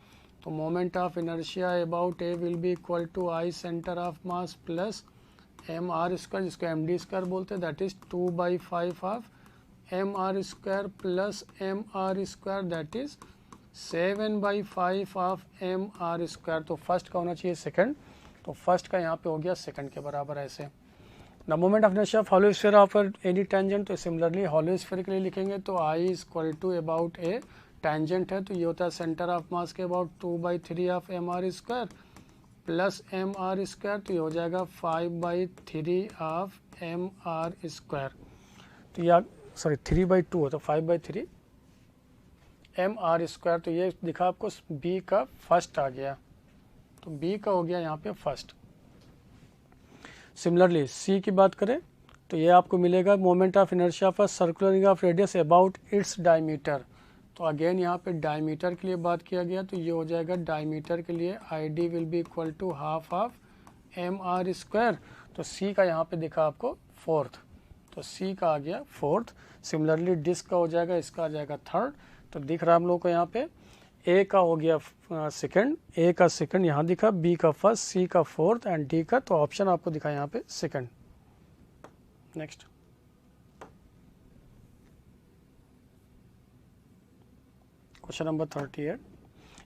तो moment of inertia about A will be equal to I centre of mass plus M R square, जिसको एम डी स्क्वायर बोलते हैं, that is 2/5 of M R square plus M R square that is 7/5 of M R square. तो first का होना चाहिए second, तो first का यहाँ पे हो गया सेकंड के बराबर ऐसे. The moment of inertia of hollow sphere of any tangent, तो सिमिलरली हॉलो स्फीयर के लिए लिखेंगे तो I is equal to about A, tangent है तो ये होता है सेंटर ऑफ मास के about 2/3 of M R square plus M R square, तो ये हो जाएगा 5/3 ऑफ एम आर स्क्वायर. तो या 3/2 हो तो 5/3 एम आर स्क्वायर. तो ये दिखा आपको बी का फर्स्ट आ गया, तो बी का हो गया यहाँ पे फर्स्ट. सिमिलरली सी की बात करें तो ये आपको मिलेगा moment of inertia of circular ring of radius about its diameter. तो अगेन यहाँ पे डायमीटर के लिए बात किया गया तो ये हो जाएगा डायमीटर के लिए I D will be equal to half of M R square, तो सी का यहाँ पे दिखा आपको फोर्थ, तो सी का आ गया फोर्थ। सिमिलरली डिस्क का हो जाएगा, इसका आ जाएगा थर्ड। तो दिख रहा है हम लोग को यहाँ पे ए का हो गया सेकंड, ए का सेकंड यहाँ दिखा, बी का फर्स्ट, सी का फोर्थ एंड डी का, तो ऑप्शन आपको दिखा यहाँ पे second. Next question number 38।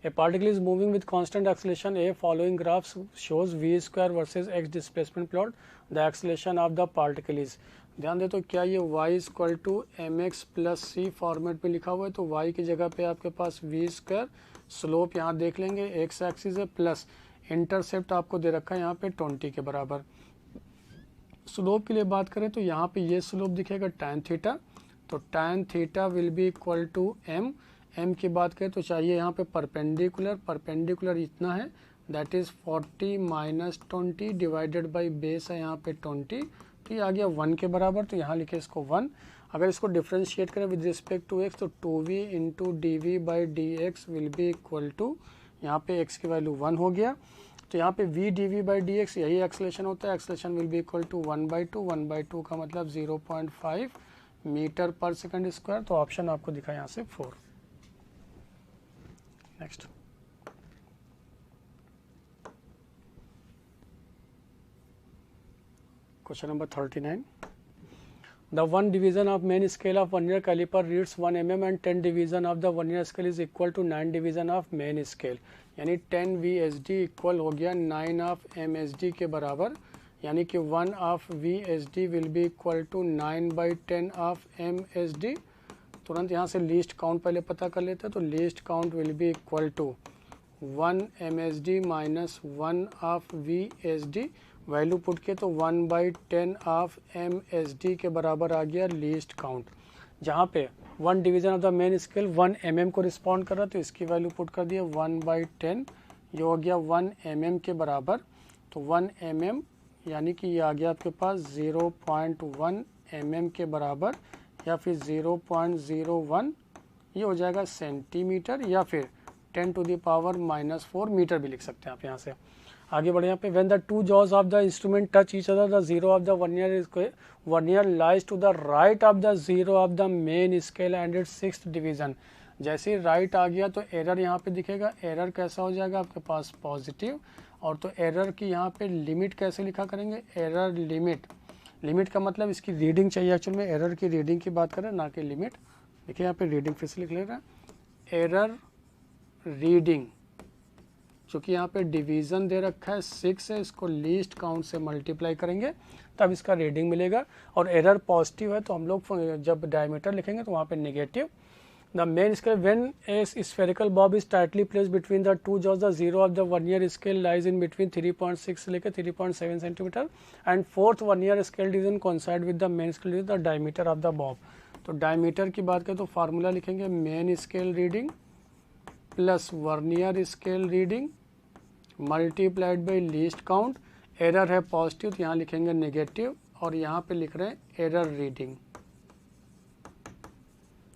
A particle is moving with constant acceleration a. Following graphs shows v square versus x displacement plot. The acceleration of the particle is, ध्यान दे तो क्या ये y equal to M X plus C format में लिखा हुआ है, तो y की जगह पे आपके पास v स्क्वायर, स्लोप यहाँ देख लेंगे x एक्सिस है, प्लस इंटरसेप्ट आपको दे रखा है यहाँ पे 20 के बराबर। स्लोप के लिए बात करें तो यहाँ पे ये स्लोप दिखेगा tan थीटा, तो tan theta will be equal to m। m की बात करें तो चाहिए यहाँ पे परपेंडिकुलर, परपेंडिकुलर इतना है that is 40 minus 20 divided by base है यहाँ पे 20, तो ये आ गया 1 के बराबर, तो यहाँ लिखे इसको 1। अगर इसको डिफ्रेंशिएट करें विद रिस्पेक्ट टू x तो 2v into D V by D X will be equal to, यहाँ पे x की वैल्यू 1 हो गया, तो यहाँ पे v D V by D X यही एक्सलेशन होता है, acceleration will be equal to 1/2, 1/2 का मतलब 0.5 मीटर पर सेकंड स्क्वायर, तो ऑप्शन आपको दिखा यहाँ से 4। Next question number 39। The one division of main scale of vernier caliper reads 1 mm and 10 division of the vernier scale is equal to 9 division of main scale, यानी 10 VSD equal हो गया 9 of MSD के बराबर, यानी कि 1 of VSD will be equal to 9/10 of MSD। तुरंत यहाँ से लीस्ट काउंट पहले पता कर लेते हैं, तो least count will be equal to 1 MSD minus 1 of VSD, value put के तो 1/10 ऑफ MSD के बराबर आ गया लीस्ट काउंट। जहाँ पे 1 division of the main scale 1 mm को रिस्पॉन्ड कर रहा है, तो इसकी वैल्यू पुट कर दिया 1/10, ये हो गया 1 mm के बराबर, तो 1 mm यानी कि ये आ गया आपके पास 0.1 mm के बराबर, या फिर 0.01, ये हो जाएगा सेंटीमीटर, या फिर 10 टू द पावर -4 मीटर भी लिख सकते हैं आप यहाँ से। आगे बढ़े यहाँ पे, when the two jaws of the instrument touch each other the zero of the vernier lies to the right of the zero of the main scale and its sixth division. जैसे ही राइट आ गया तो error यहाँ पे दिखेगा, error कैसा हो जाएगा आपके पास पॉजिटिव, और तो एरर की यहाँ पे लिमिट कैसे लिखा करेंगे, एरर लिमिट, लिमिट का मतलब इसकी रीडिंग चाहिए, एक्चुअल में एरर की रीडिंग की बात करें ना कि लिमिट। देखिए यहाँ पे रीडिंग फिर से लिख ले रहा है, एरर रीडिंग, चूँकि यहाँ पे डिवीज़न दे रखा है 6 है, इसको लीस्ट काउंट से मल्टीप्लाई करेंगे तब इसका रीडिंग मिलेगा, और एरर पॉजिटिव है तो हम लोग जब डायमीटर लिखेंगे तो वहाँ पे negative. The main scale when A spherical Bob is tightly placed between the two jaws the zero of the vernier scale lies in between 3.6 से लेकर 3.7 centimetre and fourth vernier scale division coincide with the main scale with the diameter of the Bob. तो diameter की बात करें तो formula लिखेंगे main scale reading plus vernier scale reading multiplied by least count. Error है positive तो यहाँ लिखेंगे नेगेटिव, और यहाँ पे लिख रहे हैं error reading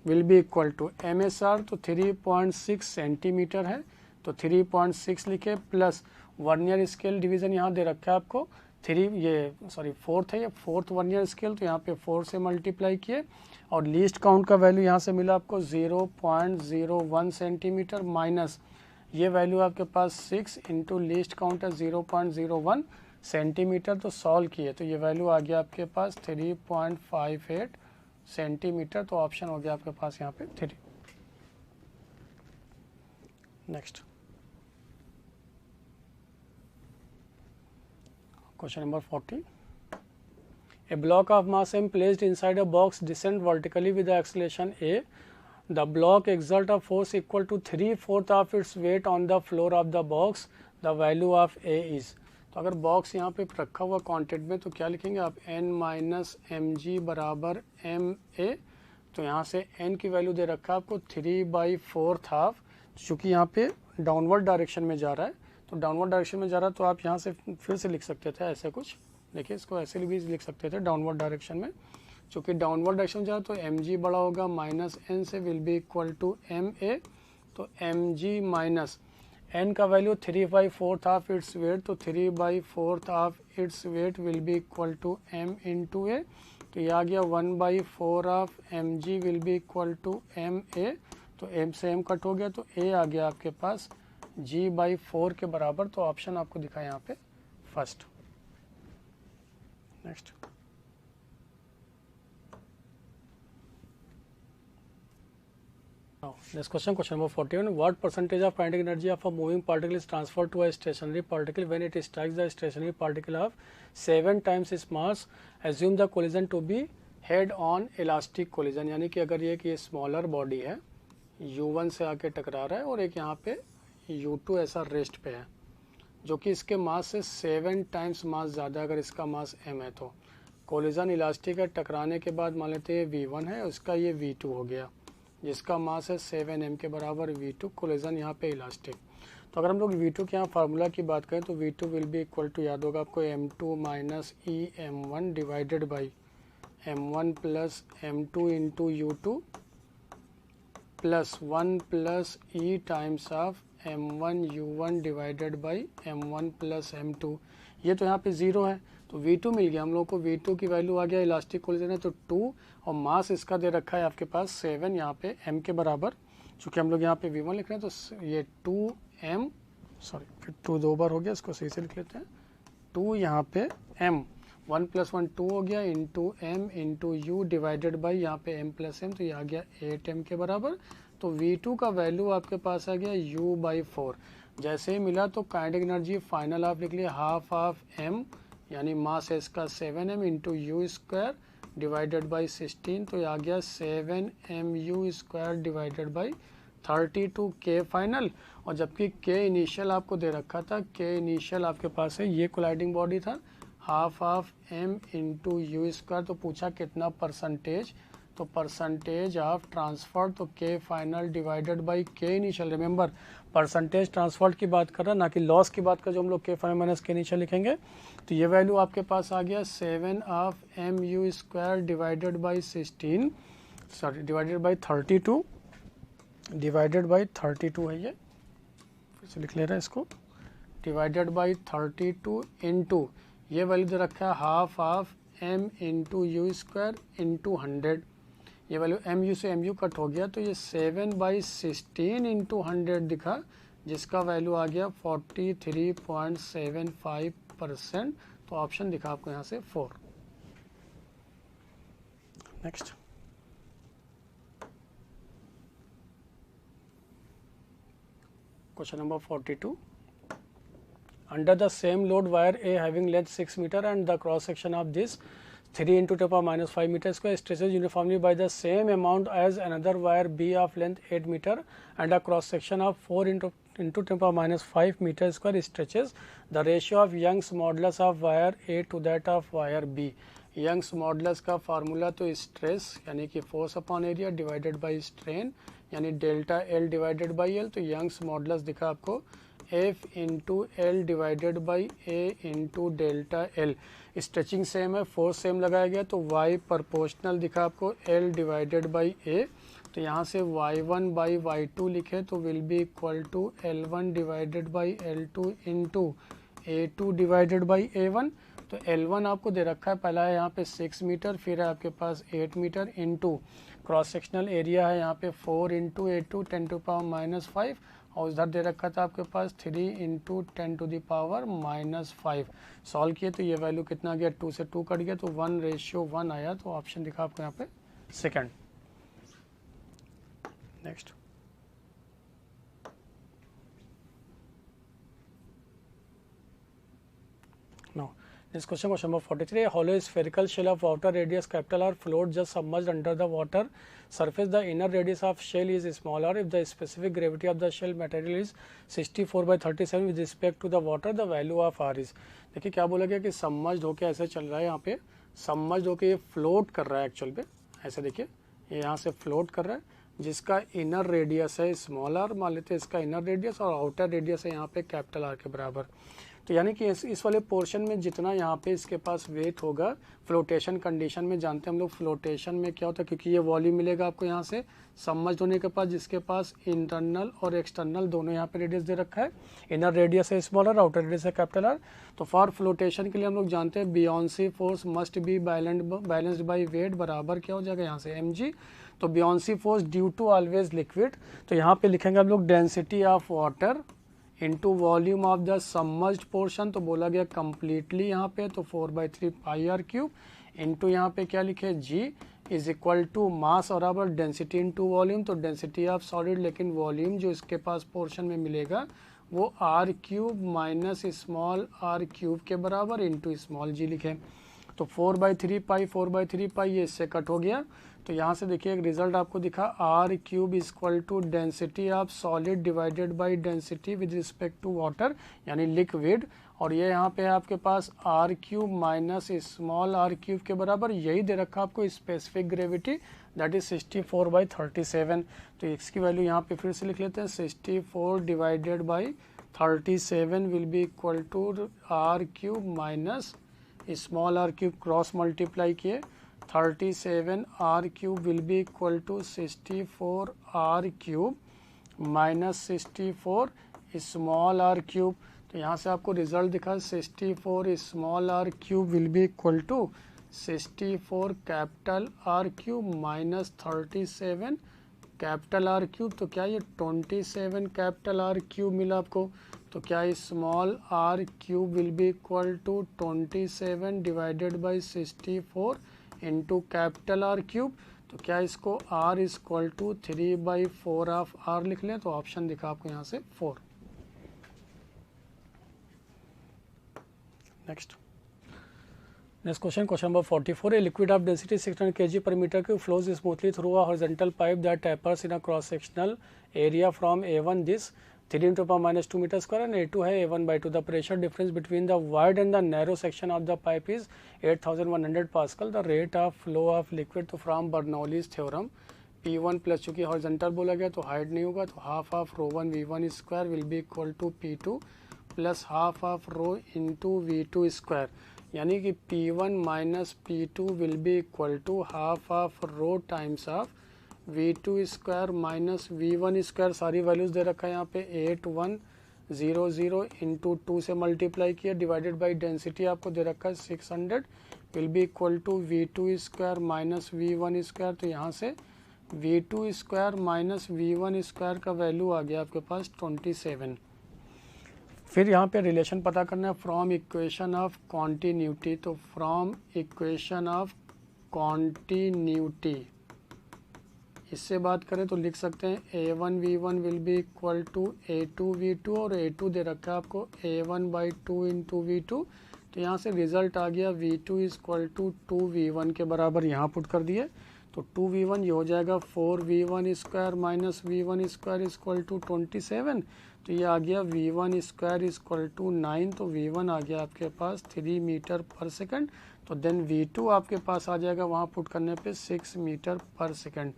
will be equal to MSR, तो 3.6 सेंटीमीटर है तो 3.6 लिखे, प्लस वर्नियर स्केल डिवीजन यहाँ दे रखा है आपको 4th है, ये 4th वर्नियर स्केल, तो यहाँ पे 4 से मल्टीप्लाई किए, और लीस्ट काउंट का वैल्यू यहाँ से मिला आपको 0.01 सेंटीमीटर, माइनस ये वैल्यू आपके पास 6 इंटू लीस्ट काउंट है 0.01 सेंटीमीटर, तो सॉल्व किए तो ये वैल्यू आ गया आपके पास 3.58 सेंटीमीटर, तो ऑप्शन हो गया आपके पास यहाँ पे 3। Next question number 40। A block of mass m placed inside a box descend vertically with the acceleration a. The block exert a force equal to 3/4 of its weight on the floor of the box. The value of a is. तो अगर box यहाँ पे रखा हुआ quantity में तो क्या लिखेंगे आप, n माइनस mg बराबर ma, तो यहाँ से n की वैल्यू दे रखा है आपको 3/4 हाफ, चूँकि यहाँ पे डाउनवर्ड डायरेक्शन में जा रहा है, तो डाउनवर्ड डायरेक्शन में जा रहा है तो आप यहाँ से फिर से लिख सकते थे ऐसे कुछ, देखिए इसको ऐसे भी लिख सकते थे डाउनवर्ड डायरेक्शन में, चूँकि डाउनवर्ड डायरेक्शन में जा रहा है तो mg बड़ा होगा माइनस n से will be equal to ma, तो mg माइनस n का वैल्यू 3/4 ऑफ इट्स वेट, तो 3/4 of its weight will be equal to m into A, तो ये आ गया 1/4 of mg will be equal to ma, तो m से m कट हो गया, तो a आ गया आपके पास g/4 के बराबर, तो ऑप्शन आपको दिखा यहाँ पे first. Next, next question, question number 41. What percentage of kinetic energy of a moving particle is transferred to a stationary particle when it strikes the stationary particle of 7 times its mass? Assume the collision to be head on elastic collision, यानी कि अगर ये कि smaller body है u1 से आके टकरा रहा है और एक यहाँ पे u2 ऐसा रेस्ट पे है जो कि इसके मास से 7 टाइम्स मास ज़्यादा, अगर इसका मास m है तो कोलिजन इलास्टिक है, टकराने के बाद मान लेते हैं v1 है, उसका ये v2 हो गया जिसका मास है 7m के बराबर v2, कोलिजन यहाँ पे इलास्टिक। तो अगर हम लोग v2 के यहाँ फार्मूला की बात करें तो v2 will be equal to, याद होगा आपको, m2 minus E m1 divided by m1 plus m2 into u2 plus 1 plus E times of m1 u1 divided by m1 plus m2। ये तो यहाँ पे 0 है तो v2 मिल गया हम लोग को, v2 की वैल्यू आ गया, इलास्टिक कोलिजन है तो 2 और मास इसका दे रखा है आपके पास 7 यहाँ पे m के बराबर, चूँकि हम लोग यहाँ पे v1 लिख रहे हैं तो ये 2m, सॉरी फिर 2 दो बार हो गया, इसको सही से लिख लेते हैं, 2 यहाँ पे m, 1 प्लस 1 2 हो गया into m into you divided by यहाँ पे m प्लस m, तो ये आ गया 8m के बराबर। तो v2 का वैल्यू आपके पास आ गया u/4। जैसे ही मिला तो काइनेटिक एनर्जी फाइनल आप लिख लिया हाफ ऑफ m, यानी मास है इसका 7m into you square divided by 16, तो ये आ गया 7mu square divided by 32 k final. और जबकि k इनिशियल आपको दे रखा था, k इनिशियल आपके पास है, ये कोलाइडिंग बॉडी था, half of m into you square, तो पूछा कितना परसेंटेज, तो परसेंटेज ऑफ ट्रांसफर, तो k final divided by k initial. Remember percentage transfer की बात कर रहा है ना कि लॉस की बात कर, जो हम लोग k final minus k initial लिखेंगे। तो ये वैल्यू आपके पास आ गया 7 of mu square divided by 16, sorry divided by 32, divided by 32 है, ये फिर से लिख ले रहा है इसको, डिवाइडेड बाई 32 इंटू ये वैल्यू दे रखा है half of m into you square into 100, ये वैल्यू mu से mu कट हो गया, तो ये 7/16 इंटू 100 दिखा, जिसका वैल्यू आ गया 43.75%, तो ऑप्शन दिखा आपको यहाँ से 4। Next, question number 42. Under the same load, wire A having length 6 meter and the cross section of this 3 into 10 power minus 5 meter square stretches uniformly by the same amount as another wire B of length 8 meter and a cross section of 4 into 10 power minus 5 meter square stretches. The ratio of Young's modulus of wire A to that of wire B. Young's modulus का formula तो stress यानी कि force upon area divided by strain यानी delta L divided by L, तो Young's modulus दिखा आपको F into L divided by A into delta L. Stretching same है, force same लगाया गया, तो Y प्रपोर्शनल दिखा आपको L डिवाइडेड बाई ए, तो यहाँ से Y1 बाई Y2 लिखे तो will be equal to L1 divided by L2 into A2 divided by A1। तो L1 आपको दे रखा है, पहला है यहाँ पे 6 मीटर, फिर है आपके पास 8 metre into cross sectional area है यहाँ पे 4 into A2 10 to power minus 5 और उधर दे रखा था आपके पास 3 into 10 to the power minus 5। Solve किए तो ये वैल्यू कितना गया, 2 से 2 कट गया तो 1:1 आया, तो ऑप्शन दिखा आपको यहाँ पे second. Next, now this question number 43. A hollow spherical shell of outer radius capital R float just submerged under the water surface. The inner radius of shell is smaller if the specific gravity of the shell material is 64/37 with respect to the water. The value of R is, देखिए क्या बोला गया कि submerged होके ऐसे चल रहा है, यहाँ पे सबमर्ज्ड होके ये फ्लोट कर रहा है एक्चुअल पे, ऐसे देखिए ये यहाँ से फ्लोट कर रहा है, जिसका इनर रेडियस है स्मॉल आर, मान लेते हैं इसका इनर रेडियस, और आउटर रेडियस है यहाँ पे कैपिटल आर के बराबर। तो यानी कि इस वाले पोर्शन में जितना यहाँ पे इसके पास वेट होगा, फ्लोटेशन कंडीशन में जानते हैं हम लोग फ्लोटेशन में क्या होता है, क्योंकि ये वॉल्यूम मिलेगा आपको यहाँ से सबमर्ज्ड होने के पास, जिसके पास इंटरनल और एक्सटर्नल दोनों यहाँ पे रेडियस दे रखा है, इनर रेडियस है स्मॉल आर, आउटर रेडियस है कैपिटल आर। तो फॉर फ्लोटेशन के लिए हम लोग जानते हैं buoyancy force must be balanced by weight बराबर क्या हो जाएगा यहाँ से mg। तो buoyancy force due to always liquid, तो यहाँ पे लिखेंगे हम लोग density of water into volume of the submerged portion, तो बोला गया कम्प्लीटली यहाँ पे, तो 4/3 पाई आर क्यूब इंटू यहाँ पे क्या लिखे g is equal to mass और अब डेंसिटी इंटू वॉल्यूम, तो डेंसिटी ऑफ सॉलिड, लेकिन वॉल्यूम जो इसके पास पोर्शन में मिलेगा वो R cube minus small R cube के बराबर इंटू स्मॉल जी लिखे। तो 4/3 पाई ये इससे कट हो गया। तो यहाँ से देखिए एक रिजल्ट आपको दिखा, R cube equal to density of solid divided by density with respect to water यानी लिक्विड, और ये यहाँ पे है आपके पास R cube minus small R cube के बराबर, यही दे रखा आपको स्पेसिफिक ग्रेविटी दैट इज 64/37। तो इसकी वैल्यू यहाँ पे फिर से लिख लेते हैं, 64 divided by 37 will be equal to R cube minus small R cube cross multiply किए 37 R cube will be equal to 64 R cube minus 64 small R cube. तो यहाँ से आपको रिजल्ट दिखा 64 small R cube will be equal to 64 capital R cube minus 37 capital R cube. तो क्या ये 27 capital R cube मिला आपको। तो क्या small R cube will be equal to 27 divided by 64 into capital R cube. तो क्या इसको r equal to 3/4 of r लिख लें। तो ऑप्शन दिखा आपको यहाँ से 4। Next question number 44, a liquid of density 600 kg per meter cube flows smoothly through a horizontal pipe that tapers in a cross sectional area from A1 this 3 × 10⁻² meter square and A2 है A1/2। The pressure difference between the wide and the narrow section of the pipe is 8100 pascal. The rate of flow of liquid to from Bernoulli's theorem P1 plus चूँकि horizontal बोला गया तो height नहीं होगा, तो half of ρ1 V1 square will be equal to P2 plus half of rho into V2 square, यानी कि P1 minus P2 will be equal to half of rho times of V2 square minus V1 square. सारी values दे रखा है यहाँ पे 8100 into 2 से multiply किया डिवाइडेड बाई डेंसिटी आपको दे रखा है 600 will be equal to V2 square minus V1 square. तो यहाँ से V2 square minus V1 square का वैल्यू आ गया आपके पास 27। फिर यहाँ पे रिलेशन पता करना है फ्रॉम इक्वेशन ऑफ कॉन्टीन्यूटी। तो फ्रॉम इक्वेशन ऑफ कॉन्टीन्यूटी इससे बात करें तो लिख सकते हैं A1 V1 will be equal to A2 V2 और A2 दे रखा है आपको A1/2 इंटू V2। तो यहाँ से रिजल्ट आ गया V2 इक्वल टू 2V1 के बराबर, यहाँ पुट कर दिए तो 2V1 ये हो जाएगा 4V1 square minus V1 square equal to 27। तो ये आ गया V1 स्क्वायर इक्वल टू 9। तो V1 आ गया आपके पास 3 मीटर पर सेकंड। तो देन V2 आपके पास आ जाएगा वहाँ पुट करने पे 6 मीटर पर सेकंड।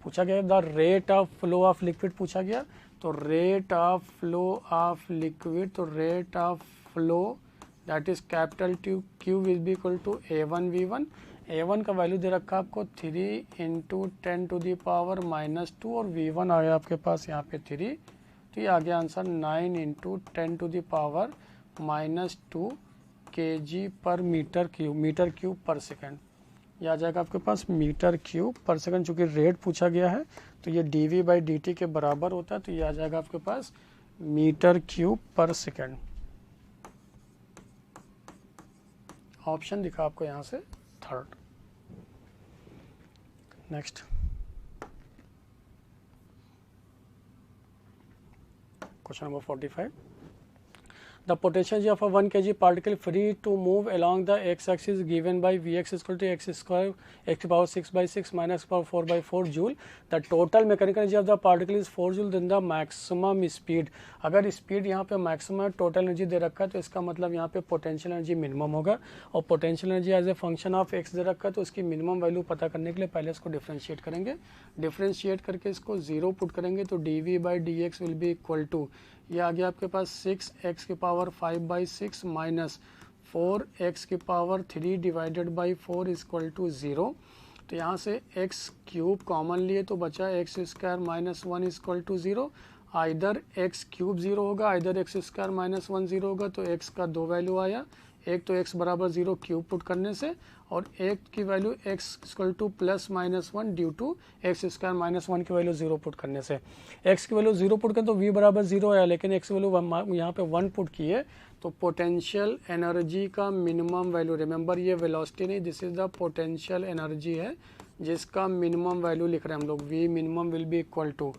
पूछा गया the rate of flow of liquid पूछा गया, तो rate of flow of liquid, तो rate of flow that is capital Q will be equal to A1 V1। A1 का वैल्यू दे रखा आपको 3 इंटू 10 टू दी पावर -2 और V1 आ गया आपके पास यहाँ पे 3। तो ये आ गया answer 9 into 10 to the power -2 kg पर मीटर क्यूब पर सेकंड। ये आ जाएगा आपके पास मीटर क्यूब पर सेकंड। चूँकि रेट पूछा गया है तो ये dV/dt के बराबर होता है, तो ये आ जाएगा आपके पास मीटर क्यूब पर सेकंड। ऑप्शन दिखा आपको यहाँ से 3rd। Next question number 45, The potential energy of a 1 kg particle free to move along the x-axis given by Vx equal to x square x to power 6 by 6 minus x power 4 by 4 joule. The total mechanical energy of the particle is 4 joule. Then the maximum speed. अगर speed यहाँ पे maximum total energy दे रखा है तो इसका मतलब यहाँ पे पोटेंशियल एनर्जी मिनिमम होगा, और potential energy as a function of X दे रखा है तो उसकी मिनिमम वैल्यू पता करने के लिए पहले इसको डिफ्रेंशिएट करेंगे. डिफ्रेंशिएट करके इसको 0 पुट करेंगे तो dv by D X will be equal to, ये आ गया आपके पास 6x की पावर 5 बाई 6 माइनस 4x की power 3 divided by 4 equal to 0. तो यहाँ से x क्यूब कॉमन लिए तो बचा x square minus 1 equal to 0. Either x cube 0 होगा, आइदर x स्क्वायर माइनस 1 0 होगा. तो x का दो वैल्यू आया, एक तो x बराबर 0 क्यूब पुट करने से, और एक की value x equal to plus minus 1 due to X square minus 1 की वैल्यू 0 पुट करने से. x की वैल्यू 0 पुट करें तो v बराबर 0 आया, लेकिन x की वैल्यू यहाँ पे 1 पुट की है. तो पोटेंशियल एनर्जी का मिनिमम वैल्यू, रिमेंबर ये वेलोसिटी नहीं, this is the potential energy है जिसका मिनिमम वैल्यू लिख रहे हैं हम लोग. v minimum will be equal to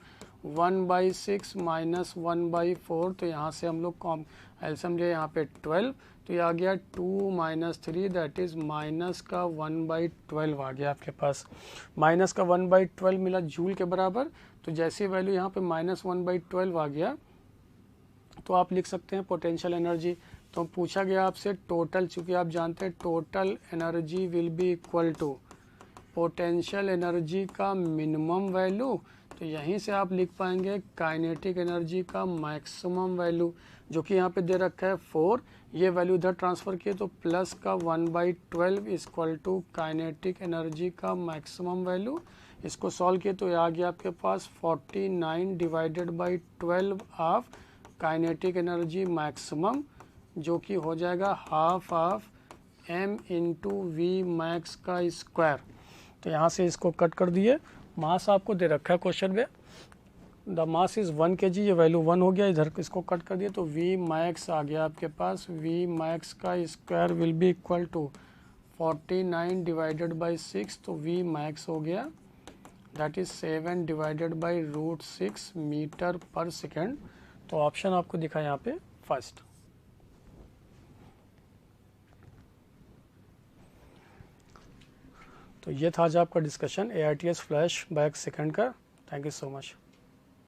1 by 6 minus 1 by 4. तो यहाँ से हम लोग एलसीएम लिए यहाँ पे 12, तो ये आ गया 2 माइनस 3 दैट इज माइनस का 1 बाई 12 आ गया आपके पास. माइनस का 1 बाई 12 मिला जूल के बराबर. तो जैसी वैल्यू यहाँ पे माइनस 1 बाई 12 आ गया तो आप लिख सकते हैं पोटेंशियल एनर्जी. तो पूछा गया आपसे टोटल, चूँकि आप जानते हैं total energy will be equal to potential energy का मिनिमम वैल्यू. तो यहीं से आप लिख पाएंगे काइनेटिक एनर्जी का मैक्सिमम वैल्यू, जो कि यहाँ पे दे रखा है 4. ये वैल्यू इधर ट्रांसफ़र किए तो प्लस का 1 by 12 equal to kinetic energy का मैक्सिमम वैल्यू. इसको सॉल्व किए तो ये आ गया आपके पास 49 divided by 12 of kinetic energy maximum, जो कि हो जाएगा half of m into V max का स्क्वायर. तो यहाँ से इसको कट कर दिए. मास आपको दे रखा है क्वेश्चन में, द मास इज़ 1 kg, ये वैल्यू 1 हो गया, इधर इसको कट कर दिया तो v मैक्स आ गया आपके पास. v मैक्स का square will be equal to 49 divided by 6, तो v मैक्स हो गया that is 7 divided by root 6 metre पर सेकेंड. तो ऑप्शन आपको दिखा यहाँ पे फर्स्ट. तो ये था आज आपका discussion AITS flashback second का. Thank you so much.